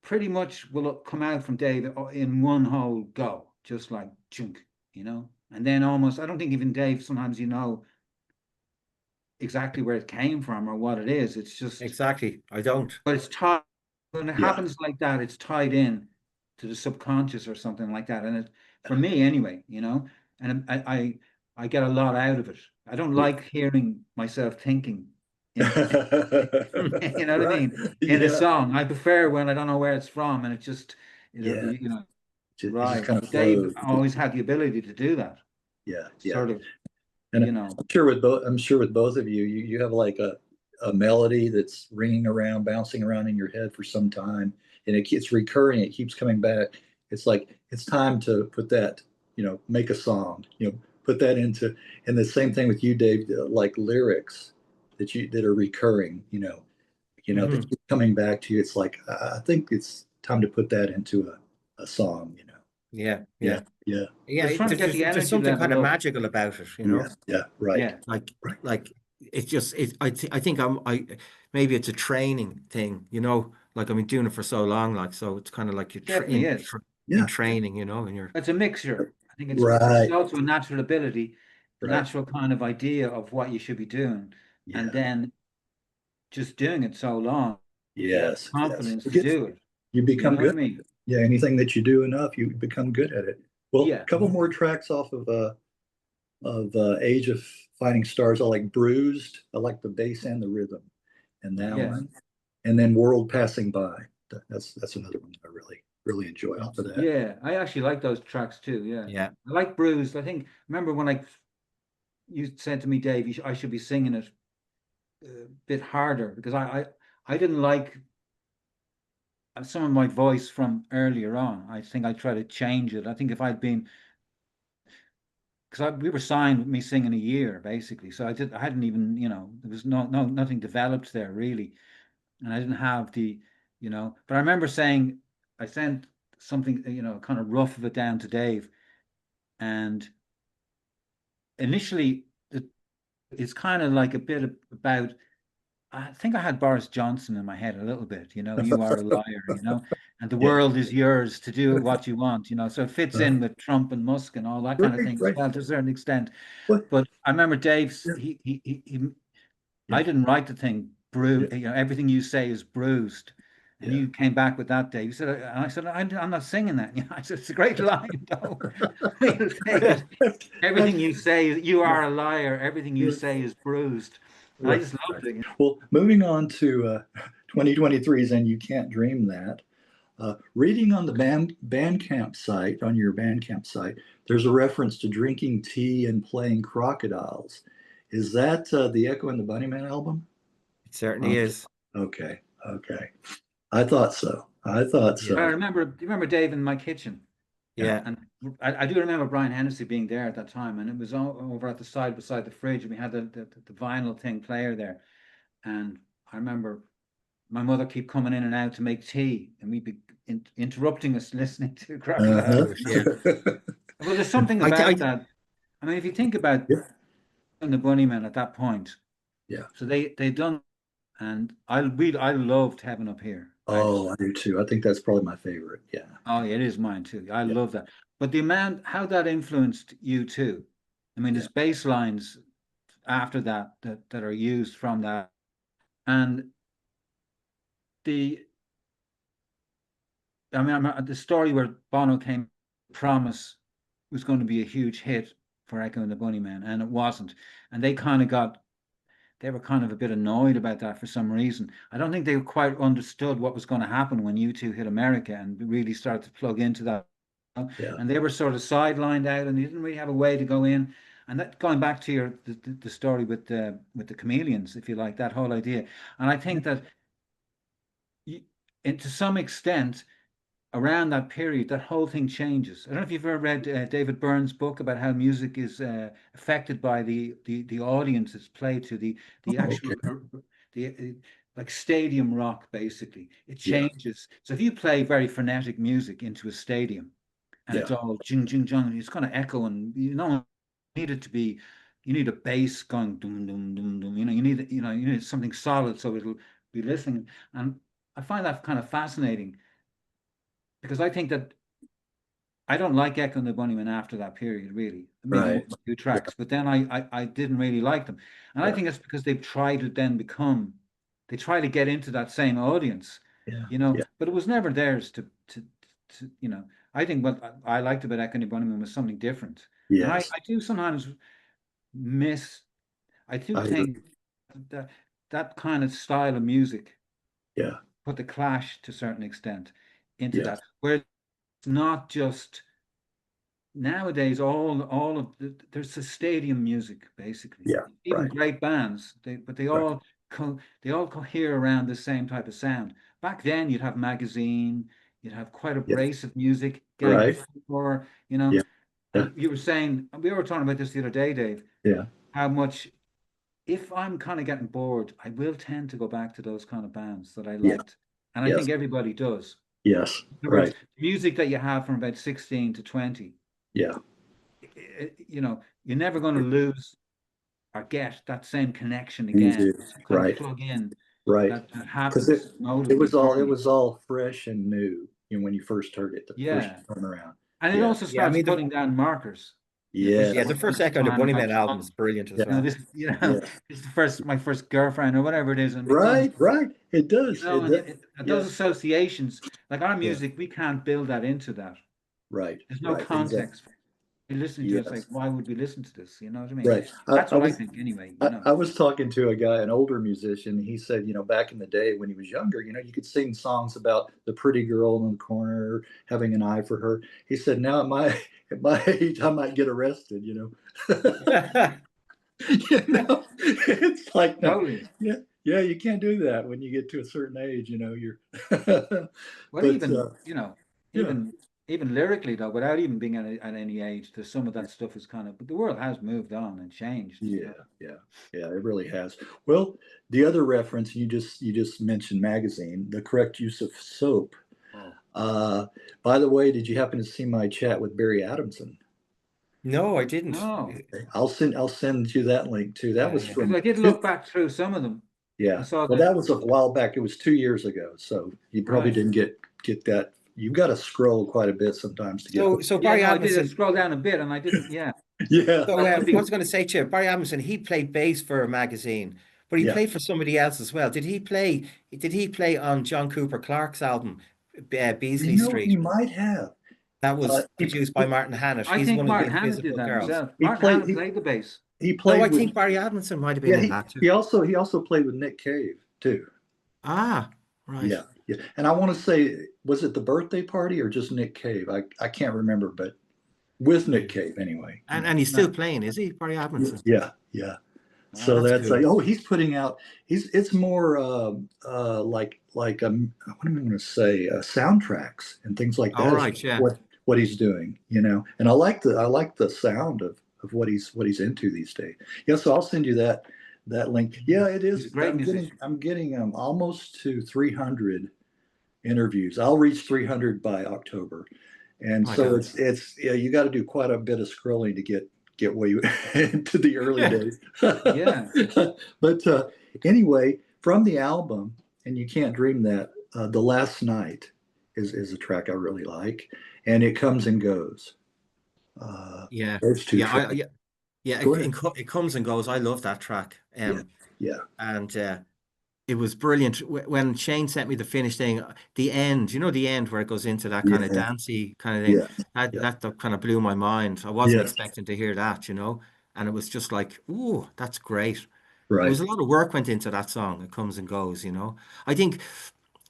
pretty much will come out from Dave in one whole go, just like chunk, you know. And then almost, I don't think even Dave sometimes you know exactly where it came from or what it is. It's just, Exactly. I don't. but it's tied when it Yeah. happens like that. It's tied in to the subconscious or something like that. And it, for me anyway, you know, and I get a lot out of it. I don't Yeah. like hearing myself thinking in you know what I Right. mean? In a Yeah. song. I prefer when I don't know where it's from and it just, Yeah. you know, It just right. kind of But Dave flows. always had the ability to do that, Yeah. Yeah. sort of, And you know. I'm sure with both of you, you have like a melody that's ringing around, bouncing around in your head for some time, and it's recurring. It keeps coming back. It's like it's time to put that, make a song, put that into. And the same thing with you, Dave, like lyrics that are recurring, that Mhm. keep coming back to you. It's like I think it's time to put that into a song, Yeah, Yeah. yeah. Yeah. Yeah, We're trying to get the there's energy something kind of level up. magical about it, you Yeah. know? Yeah. Right. Yeah. Like Right. like it's just I think I maybe it's a training thing, you know, like I've been doing it for so long, like so it's kind of like you're Definitely is. in Yeah. training, you know, and you're It's a mixture. I think it's Right. also a natural ability, a Right. natural kind of idea of what you should be doing, and Yeah. then just doing it so long, you have Yes. Yes. confidence to do it. You You become know what good. I mean? Yeah. Anything that you do enough, you become good at it. Well, a Yeah. couple more tracks off of Age of Fighting Stars. I like Bruised. I like the bass and the rhythm, and that Yeah. one. And then World Passing By. That's another one I really enjoy off of that. Yeah. I actually like those tracks too. Yeah. yeah. I like Bruised. I think, remember when you said to me, Dave, I should be singing it a bit harder because I didn't like some of my voice from earlier on. I think I tried to change it. I think if I'd been, because we were signed with me singing a year basically, so I hadn't even, there was nothing developed there really, and I didn't have the, But I remember saying I sent something, kind of rough of it down to Dave, and initially it's kind of like a bit about. I think I had Boris Johnson in my head a little bit, you are a liar, and the Yeah. world is yours to do what you want, so it fits in with Trump and Musk and all that kind of Right. thing as Right. well to a certain extent. What? But I remember Dave's, Yeah. he Yeah. I didn't write the thing, Yeah. everything you say is bruised. And you came back with that, Dave. You said, and I said, I'm not singing that. You know, I said, it's a great line, though. Everything you say, you are a liar. Everything you say is bruised. And I just loved it. Well, moving on to 2023's And You Can't Dream That. Reading on the Bandcamp site, on your Bandcamp site, there's a reference to drinking tea and playing crocodiles. Is that the Echo and the Bunnymen album? It certainly is. Okay. I thought so. I remember, do you remember Dave in my kitchen? Yeah. And I do remember Brian Hennessy being there at that time, and it was over at the side beside the fridge, and we had the vinyl thing player there. And I remember my mother keep coming in and out to make tea, and we'd be interrupting us listening to crocodiles. Well, there's something about that. I mean, if you think about the Bunnymen at that point, so they done, and I loved Heaven Up Here. I do too. I think that's probably my favorite. Yeah. Oh, yeah, it is mine too. I love that. But the amount, how that influenced you too. I mean, there's bass lines after that are used from that, and the story where Bono came, Promise was going to be a huge hit for Echo and the Bunnymen, and it wasn't. And they were kind of a bit annoyed about that for some reason. I don't think they quite understood what was going to happen when U2 hit America and really started to plug into that. And they were sort of sidelined out, and they didn't really have a way to go in. And that, going back to the story with the Chameleons, if you like, that whole idea. And I think that to some extent, around that period, that whole thing changes. I don't know if you've ever read David Byrne's book about how music is affected by the audience it's played to, the actual like stadium rock. Basically, it changes. So if you play very frenetic music into a stadium, and it's all jing jing jing, it's going to echo, and you need a bass going dum dum dum dum. You need something solid so it'll be listening. And I find that kind of fascinating, because I think that I don't like Echo and the Bunnymen after that period, really. I mean, Right. 2 tracks, but then I didn't really like them. And I think that's because they've tried to then they try to get into that same audience, but it was never theirs to I think what I liked about Echo and the Bunnymen was something different. Yes. And I do sometimes think that kind of style of music put the Clash to a certain extent into that, where it's not just nowadays all of there's a stadium music basically. Even great bands, but they all cohere around the same type of sound. Back then you'd have Magazine, you'd have quite abrasive music, or you were saying, we were talking about this the other day, Dave, how much, if I'm kind of getting bored, I will tend to go back to those kind of bands that I liked, and I think everybody does. Yes. Right. Music that you have from about 16 to 20. Yeah. You're never going to lose or get that same connection again. Right. Plug in. Right. That happens. It was all fresh and new. When you first heard it, first time around. And it also starts putting down markers. The first Echo and the Bunnymen album is brilliant as well. This is my first girlfriend or whatever it is. And right. It does. Those associations, like our music, we can't build that into that. Right. There's no context. You listen to it, it's like, why would we listen to this? You know what I mean? Right. That's what I think anyway. I was talking to a guy, an older musician. He said, back in the day when he was younger, you could sing songs about the pretty girl in the corner, having an eye for her. He said, now at my age, I might get arrested, It's like, totally. You can't do that when you get to a certain age, you're. Even lyrically though, without even being at any age, there's some of that stuff is kind of, but the world has moved on and changed. Yeah, it really has. Well, the other reference you just mentioned, Magazine, the correct use of soap. By the way, did you happen to see my chat with Barry Adamson? No, I didn't. No. Okay. I'll send you that link too. That was from. I did look back through some of them. Yeah. That was a while back. It was 2 years ago, so you probably didn't get that. You've got to scroll quite a bit sometimes to get. So Barry Adamson, I did scroll down a bit, and I didn't. Yeah. Yeah. So I was going to say to you, Barry Adamson, he played bass for a Magazine, But he Yeah. played for somebody else as well. Did he play? Did he play on John Cooper Clarke's album, Beasley He Street? might have. That was He, produced by he Martin Hannett. I He's think one of the Martin Hannett did Invisible that Girls. himself. he Martin played Hannett played the bass. he No, played I with think Barry Adamson might have been yeah in that too. he also played with Nick Cave too. Ah, right. Yeah, yeah. And I want to say, was it the birthday party or just Nick Cave? I can't remember, but with Nick Cave anyway. And he's still playing, is he, Barry Adamson? Yeah, yeah. Oh, So that's that's cool. like, oh, he's putting out. It's more like what am I going to say? Soundtracks and things like that. All is right, yeah. What he's doing, you know. And I like the sound of what he's into these days. Yeah. So I'll send you that link. Yeah, it He's a is. great musician. I'm getting almost to 300 interviews. I'll reach 300 by October, and My so God. it's yeah. You got to do quite a bit of scrolling to get way into the early Yeah. days. Yeah. But anyway, from the album, and you can't dream that. The Last Night is a track I really like, and It Comes and Goes. Yeah. Those two Yeah, tracks. yeah, Go ahead. it comes and goes. I love that track. Yeah. And it was brilliant when Shane sent me the finished thing, the end, the end where it goes into that kind of Yeah. dancey kind of thing. Yeah. That kind of blew my mind. I wasn't Yes. expecting to hear that, and it was just like, ooh, that's great. It Right. was a lot of work went into that song. It comes and goes, I think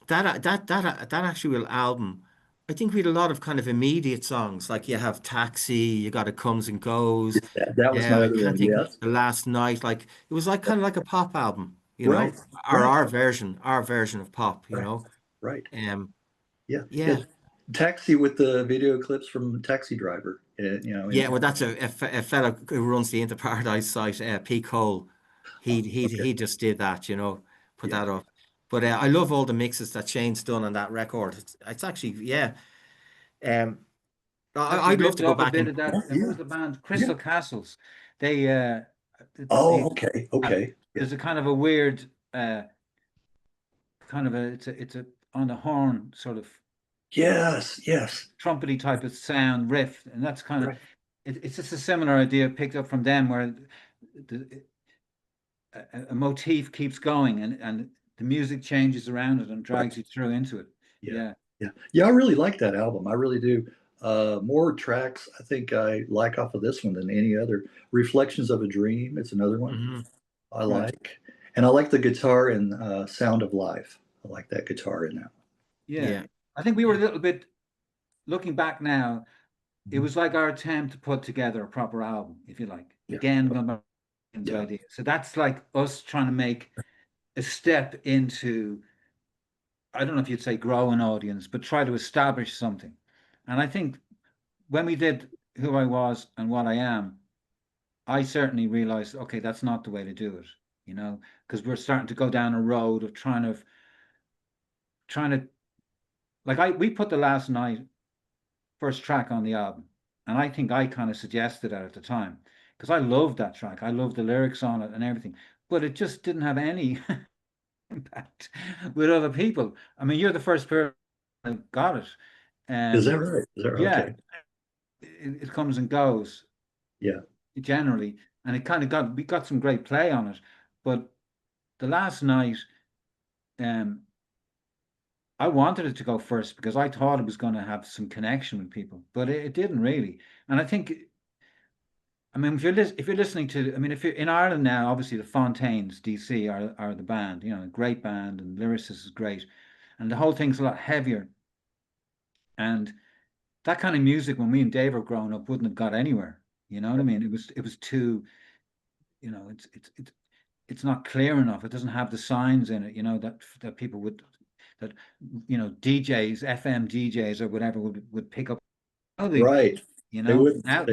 that actual album, I think we had a lot of kind of immediate songs. Like you have Taxi, you got It Comes and Goes. That was Yeah, my I other can't one. think Yes. The Last Night. Like it was like kind of like a pop album, Right. or Right. our version of pop, Right. Um, Yeah. yeah. Taxi with the video clips from Taxi Driver. Yeah, well, that's a fellow who runs the Into Paradise site, Pete Cole. He just did that, put Yeah. that up. But I love all the mixes that Shane's done on that record. It's actually, yeah. Actually I'd love ripped to go off a back bit and of that. Yeah, What was the band? Crystal Castles. They Oh, okay. Yeah. there's a kind of a weird kind of it's a on the horn sort of Yes. trumpety type of sound riff, and that's kind of Right. it's just a similar idea picked up from them where a motif keeps going and the music changes around it and drags you through into it. Yeah. Yeah. I really like that album. I really do. More tracks I think I like off of this one than any other. Reflections of a Dream. It's another one Mhm. I Right. like, and I like the guitar in Sound of Life. I like that guitar in that. Yeah. I think we were a little bit looking back now. It was like our attempt to put together a proper album, if you like. Yeah. Again, going back to the Yeah. idea. So that's like us trying to make a step into, I don't know if you'd say grow an audience, but try to establish something. And I think when we did Who I Was and What I Am, I certainly realized, okay, that's not the way to do it, because we're starting to go down a road of trying to like we put The Last Night first track on the album, and I think I kind of suggested that at the time because I loved that track. I loved the lyrics on it and everything, but it just didn't have any impact with other people. I mean, you're the first person that got it. Is that right? Yeah, Okay. it comes and goes. Yeah. Generally, and it kind of we got some great play on it, but The Last Night, I wanted it to go first because I thought it was going to have some connection with people, but it didn't really. And I think, I mean, if you're listening to, I mean, if you're in Ireland now, obviously the Fontaines, DC, are the band, a great band, and lyricist is great, and the whole thing's a lot heavier. And that kind of music, when me and Dave were growing up, wouldn't have got anywhere. You know what I mean? It was too, it's not clear enough. It doesn't have the signs in it, that people would, that DJs, FM DJs or whatever would pick up. Right. They wouldn't. Now,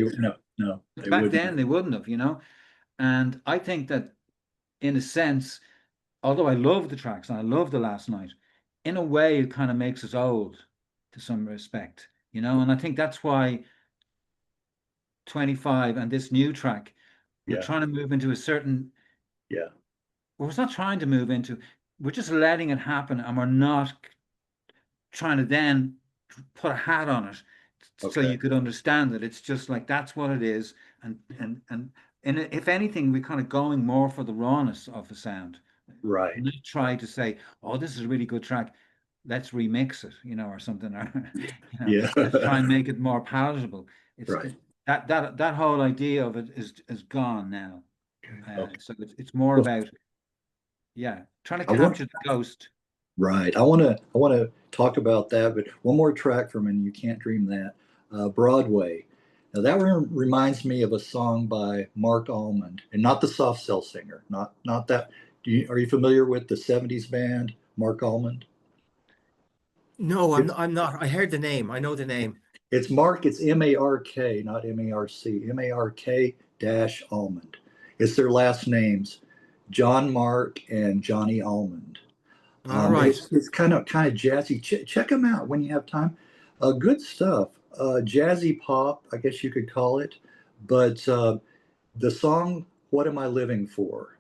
No. They back wouldn't. then they wouldn't have. And I think that in a sense, although I love the tracks and I love The Last Night, in a way it kind of makes us old to some respect, and I think that's why 25 and this new track, we're trying to move into a certain, well, it's not trying to move into, we're just letting it happen, and we're not trying to then put a hat on it so you could understand it. It's just like that's what it is, and and if anything, we're kind of going more for the rawness of the sound. Right. Not try to say, "Oh, this is a really good track. Let's remix it," or something, or Yeah. let's try and make it more palatable. It's Right. that whole idea of it is gone now. Okay. So it's more Well, about trying to I want capture the ghost. right. I want to talk about that, but one more track from And You Can't Dream That, Broadway. Now that reminds me of a song by Mark Almond, and not the soft cell singer, not that. Are you familiar with the '70s band Mark Almond? No, It's I'm not. I heard the name. I know the name. it's Mark. It's Mark, not Marc. Mark dash Almond. It's their last names, John Mark and Johnny Almond. All right. It's kind of jazzy. Check them out when you have time. Good stuff. Jazzy pop, I guess you could call it. But the song "What Am I Living For?"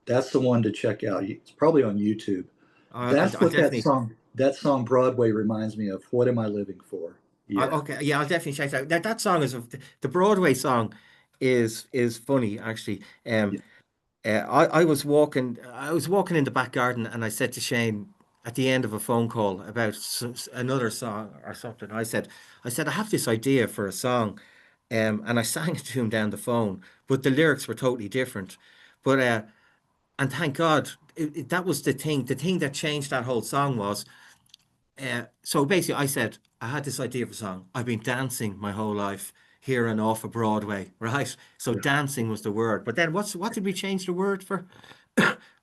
That's the one to check out. It's probably on YouTube. That's I'll what definitely. that song Broadway reminds me of. What am I living for? Yeah, Okay, yeah, I'll definitely check it out. That song is the Broadway song is funny actually. yeah, I was walking in the back garden, and I said to Shane at the end of a phone call about another song or something. I have this idea for a song, and I sang it to him down the phone, but the lyrics were totally different. But and thank God, that was the thing. The thing that changed that whole song was so basically, I said, I had this idea of a song. I've been dancing my whole life here and off of Broadway, right? So yeah, dancing was the word. But then what did we change the word for?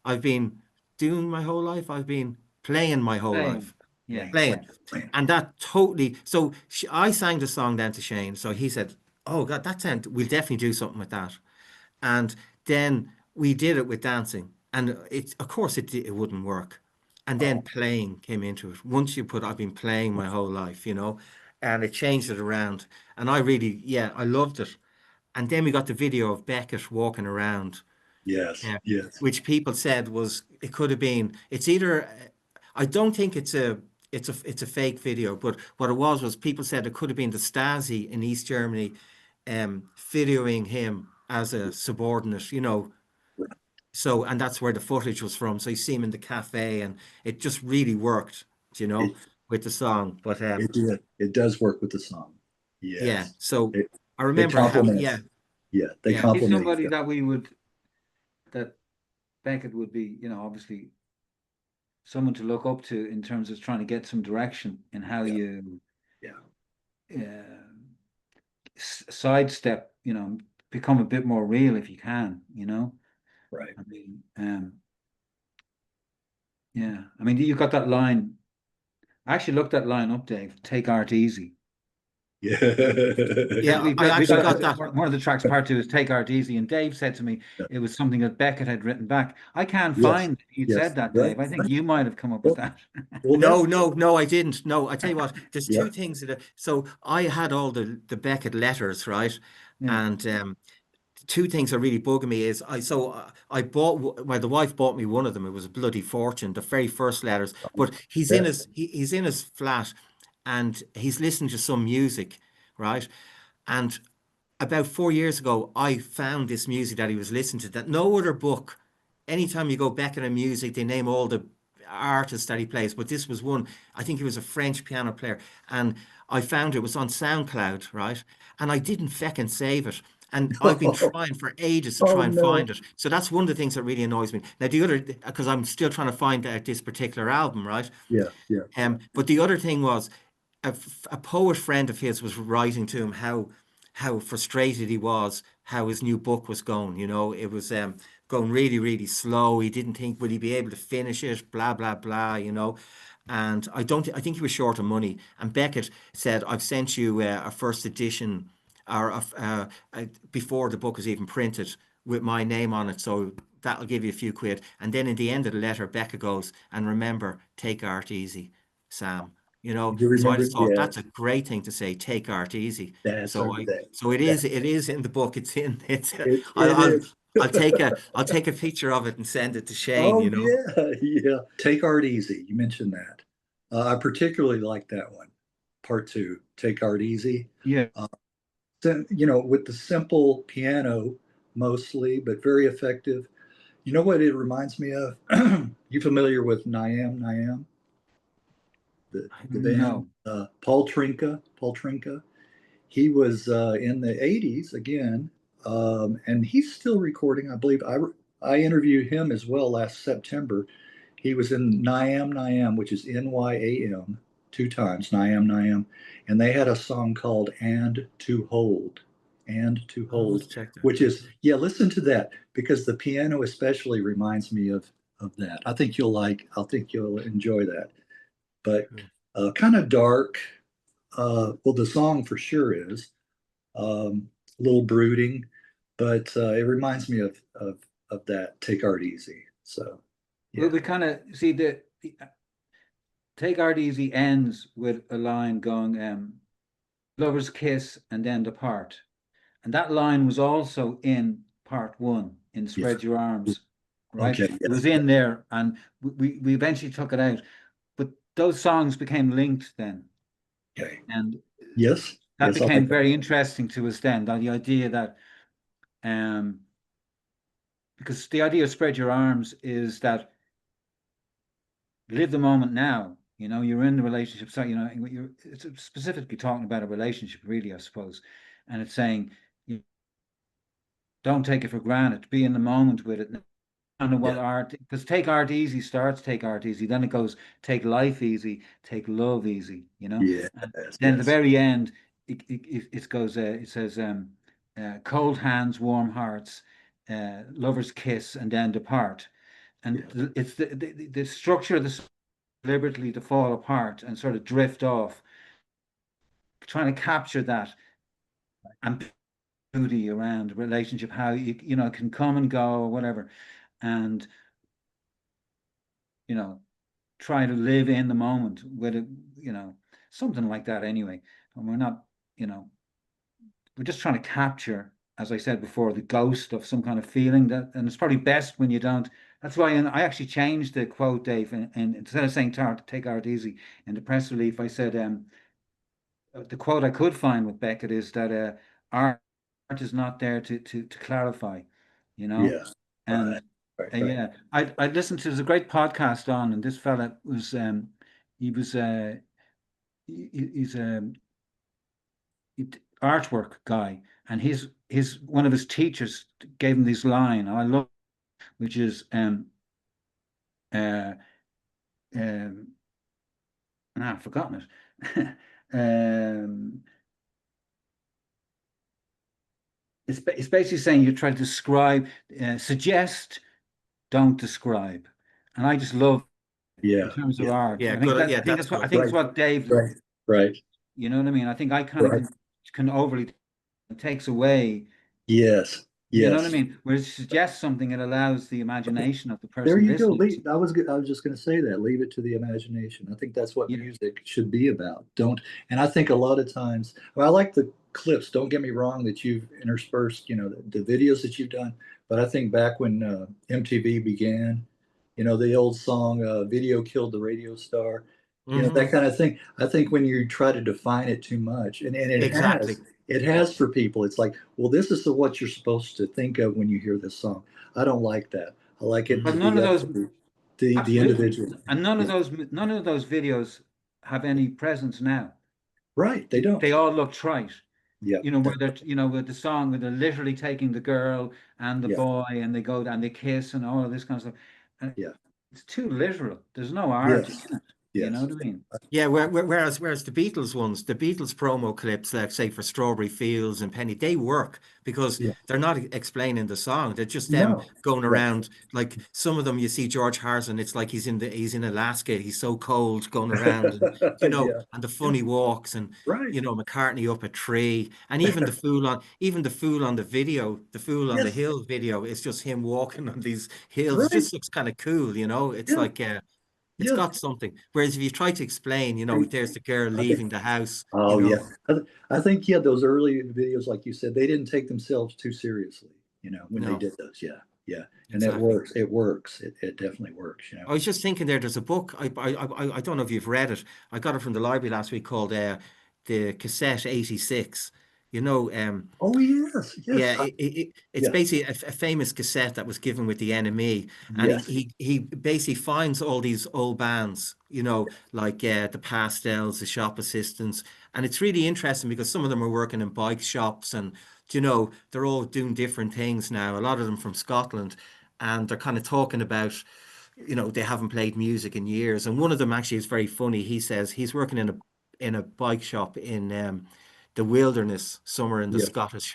I've been doing my whole life. I've been playing my whole Playing. life. Yeah. Playing. man. And that totally, so I sang the song down to Shane. So he said, oh God, we'll definitely do something with that. And then we did it with dancing, and of course it wouldn't work. And then Oh, playing came into it. Once you put, I've been playing my whole life, and it changed it around. And I really, yeah, I loved it. And then we got the video of Beckett walking around, yes, uh, yes, which people said it could have been. It's either, I don't think it's a fake video, but what it was people said it could have been the Stasi in East Germany, videoing him as a subordinate, So, and that's where the footage was from. So you see him in the cafe, and it just really worked, you know, it with the song. But it did. It does work with the song. yeah, Yes, so it I it remember how, yeah, complements. Yeah, they yeah, He's complement each somebody other. that Beckett would be, obviously someone to look up to in terms of trying to get some direction in how Yeah, you yeah, uh, sidestep, become a bit more real if you can. right. I mean, yeah. I mean, you got that line. I actually looked that line up, Dave. Take art easy. Yeah, Because yeah, I we actually got got that. one of the tracks, part two, is Take Art Easy, and Dave said to me it was something that Beckett had written back. I can't yes, find you'd yes, said that, right, Dave. I think right. you might have come up with Well, that. well, No, that's no, no, I didn't. No, I tell you what, there's yeah, two things so I had all the Beckett letters, right? Yeah. And two things that really bugging me is I bought well the wife bought me one of them. It was a bloody fortune, the very first letters. But that he's in his flat, and he's listening to some music, right? And about 4 years ago, I found this music that he was listening to that no other book. Anytime you go back in a music, they name all the artists that he plays, but this was one. I think he was a French piano player, and I found it was on SoundCloud, right? And I didn't feckin' save it. And I've been trying for ages to oh try and no, find it. So that's one of the things that really annoys me. Now, the other, because I'm still trying to find out this particular album, right? yeah, yeah, But the other thing was a poet friend of his was writing to him how frustrated he was, how his new book was going. It was going really, really slow. He didn't think would he be able to finish it, blah blah blah. And I think he was short of money. And Beckett said, "I've sent you a first edition, or before the book is even printed, with my name on it. So that'll give you a few quid." And then in the end of the letter, Becca goes, "And remember, take art easy, Sam." you So I remember? just thought that's Yes, a great thing to say, take art easy. that's So our I, that so it that is, it is in the book. it I'll is. I'll take a picture of it and send it to Shane, Oh yeah, yeah. Take art easy. You mentioned that. I particularly like that one. Part two. Take art easy. Yeah. With the simple piano, mostly, but very effective. You know what it reminds me of? You familiar with Niam, the band? No. Paul Trinka. He was in the 80s again, and he's still recording. I believe I interviewed him as well last September. He was in Niam, which is Nyam, two times, Niam. And they had a song called And to Hold. And to I'll Hold, check that. which is, yeah, listen to that, because the piano especially reminds me of that. I think you'll enjoy that. But kind of dark. Well, the song for sure is a little brooding, but it reminds me of that Take Art Easy. So yeah. Well, we kind of see the Take Art Easy ends with a line going, lovers kiss and then depart. And that line was also in part one in Spread Your Arms, right? Okay, It was in there, and we eventually took it out. But those songs became linked then. Okay. And yes, that became very interesting to us then, the idea that because the idea of Spread Your Arms is that live the moment now. You know, you're in the relationship, so you know it's specifically talking about a relationship, really, I suppose, and it's saying don't take it for granted, be in the moment with it. And what art, because Take Art Easy starts Take Art Easy, then it goes Take Life Easy, Take Love Easy, you know. Yeah. Then at the very end, it goes. It says, "Cold hands, warm hearts, lovers kiss and then depart," and it's the structure of the deliberately to fall apart and sort of drift off, trying to capture that ambiguity around relationship, how you know it can come and go or whatever, and you know try to live in the moment with it, you know, something like that anyway. And we're not, you know, we're just trying to capture, as I said before, the ghost of some kind of feeling that, and it's probably best when you don't. That's why I actually changed the quote, Dave, and instead of saying Take Art Easy in the press relief, I said the quote I could find with Beckett is that art is not there to clarify, you know. Yeah. And right. yeah, I listened to, there's a great podcast on, and this fella was he's a artwork guy, and his one of his teachers gave him this line, I love, which is I've forgotten it. It's basically saying you try to describe, suggest, don't describe, and I just love in terms of art. Yeah, I think good. I think That's what, good. I think it's what Dave. Right. You know what I mean? I think I kind of can overly, it takes away. Yes. You know what I mean? Where it suggests something, it allows the imagination of the person. There you go. listening. I was just going to say that. Leave it to the imagination. I think that's what music should be about. And I think a lot of times, well, I like the clips. Don't get me wrong that you've interspersed, you know, the videos that you've done. But I think back when MTV began, you know, the old song "Video Killed the Radio Star," you know, that kind of thing. I think when you try to define it too much, and it has for people. It's like, well, this is what you're supposed to think of when you hear this song. I don't like that. I like it. But none of those, the individual, and none of those videos have any presence now. Right, they don't. They all look trite. Yeah. You know, where they're, you know, with the song where they're literally taking the girl and the boy and they go and they kiss and all of this kind of stuff. And it's too literal. There's no art in it. You know what I mean? Yeah, whereas the Beatles ones, the Beatles promo clips, like say for Strawberry Fields and Penny, they work because they're not explaining the song. They're just them going around. Like some of them, you see George Harrison, it's like he's in Alaska. He's so cold going around, and, you know, and the funny walks, and you know, McCartney up a tree, and even the fool on the video, the fool on the hill video, it's just him walking on these hills. It just looks kind of cool, you know. It's like it's got something. Whereas if you try to explain, you know, there's the girl leaving the house. Oh, you know. I think, those early videos, like you said, they didn't take themselves too seriously, you know, when they did those. Yeah. And exactly. It works. It definitely works, you know. I was just thinking there's a book. I don't know if you've read it. I got it from the library last week called The Cassette 86. You know, Oh yes, yeah, yes, it's yeah, basically a famous cassette that was given with the NME, and yes, he basically finds all these old bands, you know, like the Pastels, the Shop Assistants, and it's really interesting because some of them are working in bike shops, and you know, they're all doing different things now. A lot of them from Scotland, and they're kind of talking about, you know, they haven't played music in years, and one of them actually is very funny. He says he's working in a bike shop in the wilderness somewhere in the yeah, Scottish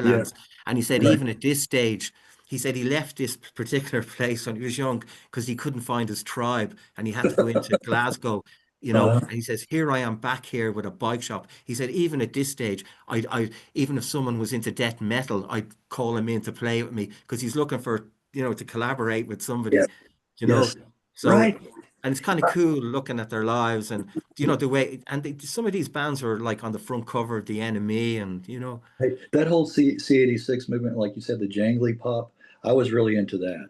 yeah, Highlands. And he said, right. even at this stage, he said he left this particular place when he was young because he couldn't find his tribe and he had to go into Glasgow, you know. Uh, And he says, here I am back here with a bike shop. He said, even at this stage, even if someone was into death metal, I'd call him in to play with me because he's looking for, you know, to collaborate with yeah, somebody, you know. yes, So, right. and it's kind of cool looking at their lives and you know the way and some of these bands are like on the front cover of the NME and you know Hey, that whole C86 movement, like you said, the jangly pop, I was really into that.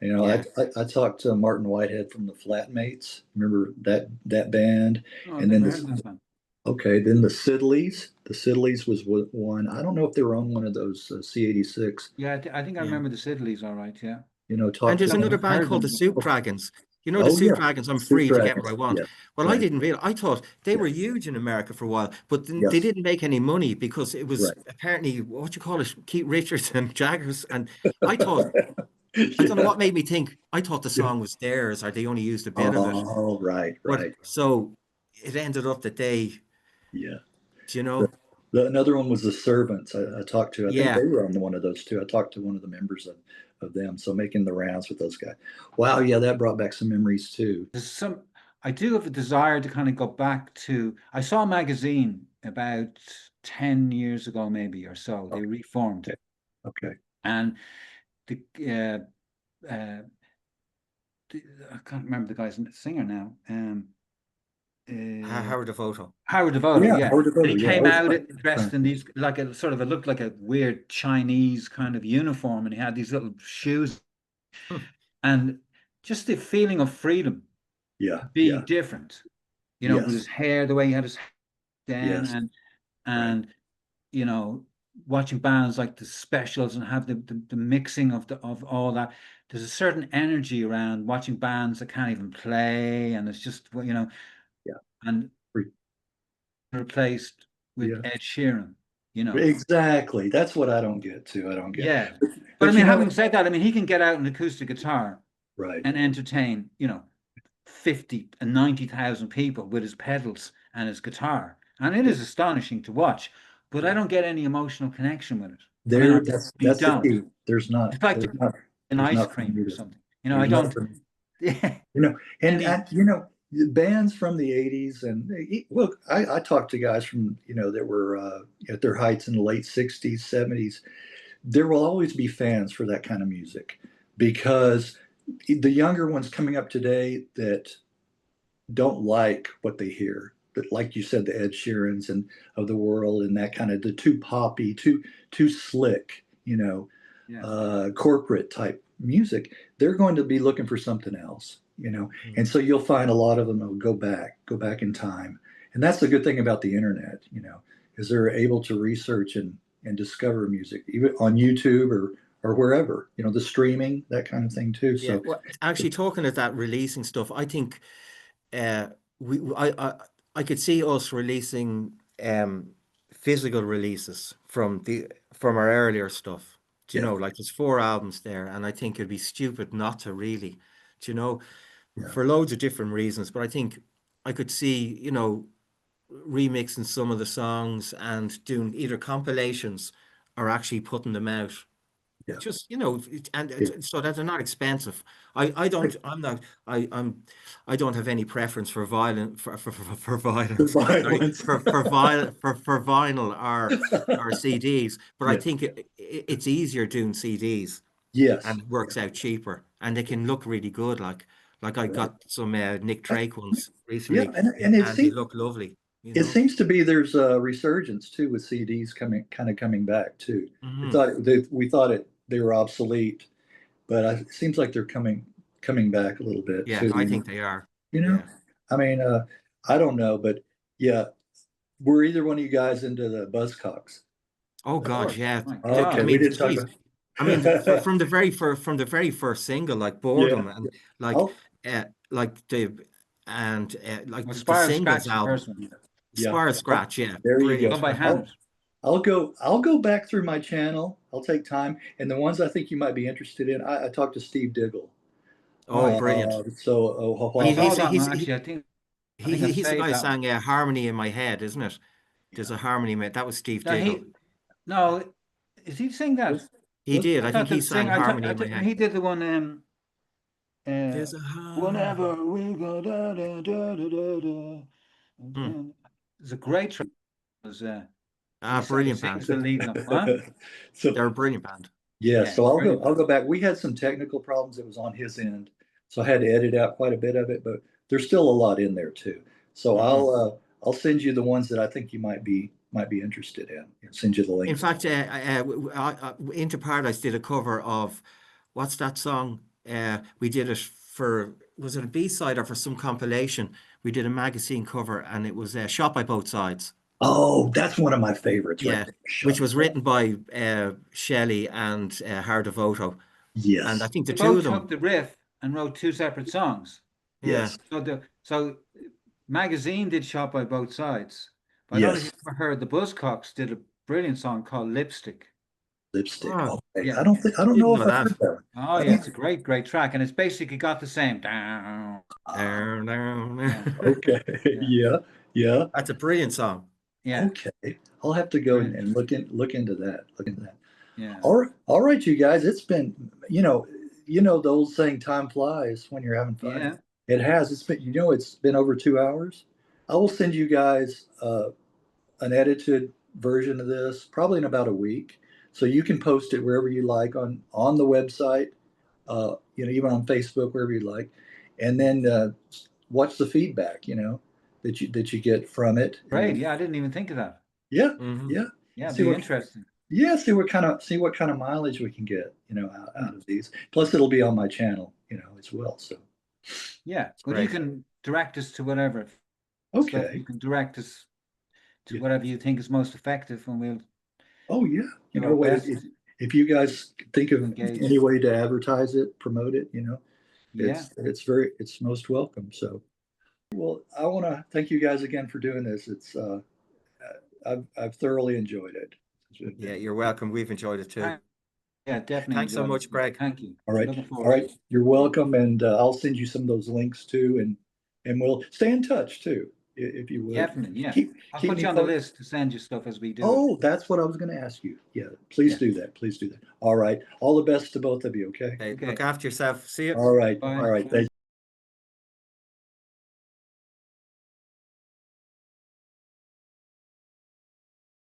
You know, yeah. I talked to Martin Whitehead from the Flatmates. Remember that band? Oh, I've And then never heard of this, that one. okay, then the Sidleys. The Sidleys was one. I don't know if they were on one of those C86. Yeah, I think I Yeah. remember the Sidleys, all right. Yeah, You know, And talked to there's I another haven't them. band heard called them. the But Soup Dragons. You know the Oh Soup yeah, Dragons, I'm Soup free to get what I Dragons. want. Yeah, Well, I right. didn't realize, I thought they Yeah, were huge in America for a while, but then they yes, didn't make any money because it was right. apparently what you call it, Keith Richards and Jaggers. And I thought, I don't know Yeah, what made me think, I thought the yeah. song was theirs or they only used a bit of it. Oh, right, But right. so it ended up that they, Yeah. you The, know, another one was the Servants. I talked to. I think yeah. they were on one of those too. I talked to one of the members of them. So making the rounds with those guys. Wow, yeah, that brought back some memories too. there's some. I do have a desire to kind of go back to. I saw a magazine about 10 years ago, maybe or so. They reformed, Okay, okay. and the uh, I can't remember the guy's singer now. Uh, Howard Devoto. Howard Devoto, Yeah, yeah. Howard And he Devoto. Yeah, I came was out trying. dressed in these like a sort of it looked like a weird Chinese kind of uniform, and he had these little shoes, Hmm. and just the feeling of freedom Yeah, to be yeah, different, you know, with yes, his hair, the way he had his hair down, yes, right. and you know, watching bands like the Specials and have the mixing of all that. There's a certain energy around watching bands that can't even play, and it's just well, you know, Yeah, and re- replaced with yeah. Ed Sheeran, you know. Exactly. That's what I don't get too. I don't get. Yeah. But I But mean, you know, having said that, I mean, he can get out an acoustic guitar right. and entertain, you know, 50 and 90,000 people with his pedals and his guitar. And it Yeah, is astonishing to watch, but I yeah. don't get any emotional connection with it. I mean, There, you that's the don't. key. There's not, It's like there's not, an there's ice not for cream me or to, something. You know, I there's not don't for me. You know, any. and you know, bands from the '80s, and look, I talked to guys from that were at their heights in the late '60s, '70s. There will always be fans for that kind of music because the younger ones coming up today that don't like what they hear. But like you said, the Ed Sheerans and of the world, and that kind of the too poppy, too slick, Yeah. corporate type music, they're going to be looking for something else, Mm. and so you'll find a lot of them will go back in time. And that's the good thing about the internet, is they're able to research and discover music even on YouTube or wherever, the streaming, that kind of thing too. Yeah, So well, actually, talking of that releasing stuff, I think uh, we I could see us releasing physical releases from our earlier stuff. Do you yeah, know, like there's 4 albums there, and I think it'd be stupid not to really, do you know, yeah, for loads of different reasons. But I think I could see, you know, remixing some of the songs and doing either compilations or actually putting them out yeah, just you know and yeah. so that they're not expensive. I don't I'm not I don't have any preference for violent for The violence, sorry, violence. for vinyl or CDs, but I Yeah. think it's easier doing CDs Yes. and it works out cheaper and they can look really good, like I Right. got some Nick Drake ones Yeah, recently and and they look lovely, you it know. seems to be there's a resurgence too with CDs coming back too. Hmm. We thought they were obsolete, but it seems like they're coming back a little bit Yeah, too. I think they are. You know, Yeah. I mean, I don't know, but yeah, were either one of you guys into the Buzzcocks? Oh Of God, course. yeah. My Okay, God. I we mean, didn't talk geez, about. I mean, from the very first single, like Yeah. Boredom, and like I'll, like like Well, the Spire and singles Scratch, the album, first one. yeah. Spire Scratch, yeah, There you brilliant. go. Done by hand. I'll go back through my channel. I'll take time. And the ones I think you might be interested in, I talked to Steve Diggle. Oh, brilliant. So a I while saw back. that one actually. I think I He's the saved guy who that one. sang Harmony in My Head, isn't it? There's a harmony, mate. That was Steve No, Diggle. is he sing that? He Was- did. I I think thought he the sing. sang Harmony in My When Head. he did the one. There's a Whenever we go da da da da da da. It's a great track. It was he brilliant sings band. the lead on. Huh? So They're a brilliant band. yeah, so brilliant. I'll go back. We had some technical problems that was on his end, so I had to edit out quite a bit of it, but there's still a lot in there too. So I'll send you the ones that I think you might be interested in. I'll send you the In links. fact, Into Paradise did a cover of what's that song? We did it for, was it a B-side or for some compilation? We did a magazine cover, and it was Shot by Both Sides. Oh, that's one of my favorites. Yeah, right there. which was written by Shelley and Hard Devoto. Yes. And I think the They two both of them, took the riff and wrote two separate songs. yeah. Yes. So magazine did Shot by Both Sides. But I don't know if Yes. you've ever heard the Buzzcocks did a brilliant song called Lipstick. Lipstick. Oh, Okay. yeah. I don't Didn't know if know I've that. heard that. Oh yeah, it's a great track, and it's basically got the same down. Down, down. Yeah. Okay. Yeah. Yeah. That's a brilliant song. Yeah, Okay. I'll have to go Brilliant. and look into that. yeah. All right, you guys. It's been, the old saying, time flies when you're having fun. Yeah. It has. It's been over 2 hours. I will send you guys an edited version of this probably in about a week, so you can post it wherever you like on the website, even on Facebook, wherever you like, and then watch the feedback, that you get from it. Great. Yeah, I didn't even think of that. Yeah, Mhm. yeah. Yeah, it'd See be what- interesting. Yeah, see what kind of mileage we can get, out of these. Plus, it'll be on my channel, as well. So, Yeah, but you great. can direct us to whatever. stuff. okay. You can direct us to Yeah. whatever you think is most effective, and we'll Oh yeah. do our What, best. if you guys think of Engage. any way to advertise it, promote it, Yeah. it's most welcome. So, well, I want to thank you guys again for doing this. It's I've thoroughly enjoyed it. Yeah, you're welcome. We've enjoyed it too. Yeah, definitely. Thanks so enjoyed much, it. Greg. Thank you. All right. Looking All forward. right. You're welcome. And I'll send you some of those links too. And we'll stay in touch too, if you would. Definitely, yeah. Keep I'll me put you on the posted. list to send you stuff as we do. Oh, that's what I was going to ask you. Yeah. Please Yeah. do that. Please do that. All right. All the best to both of you. Okay. Okay, Okay. look after yourself. See you. All right. Bye. All right. Thank you.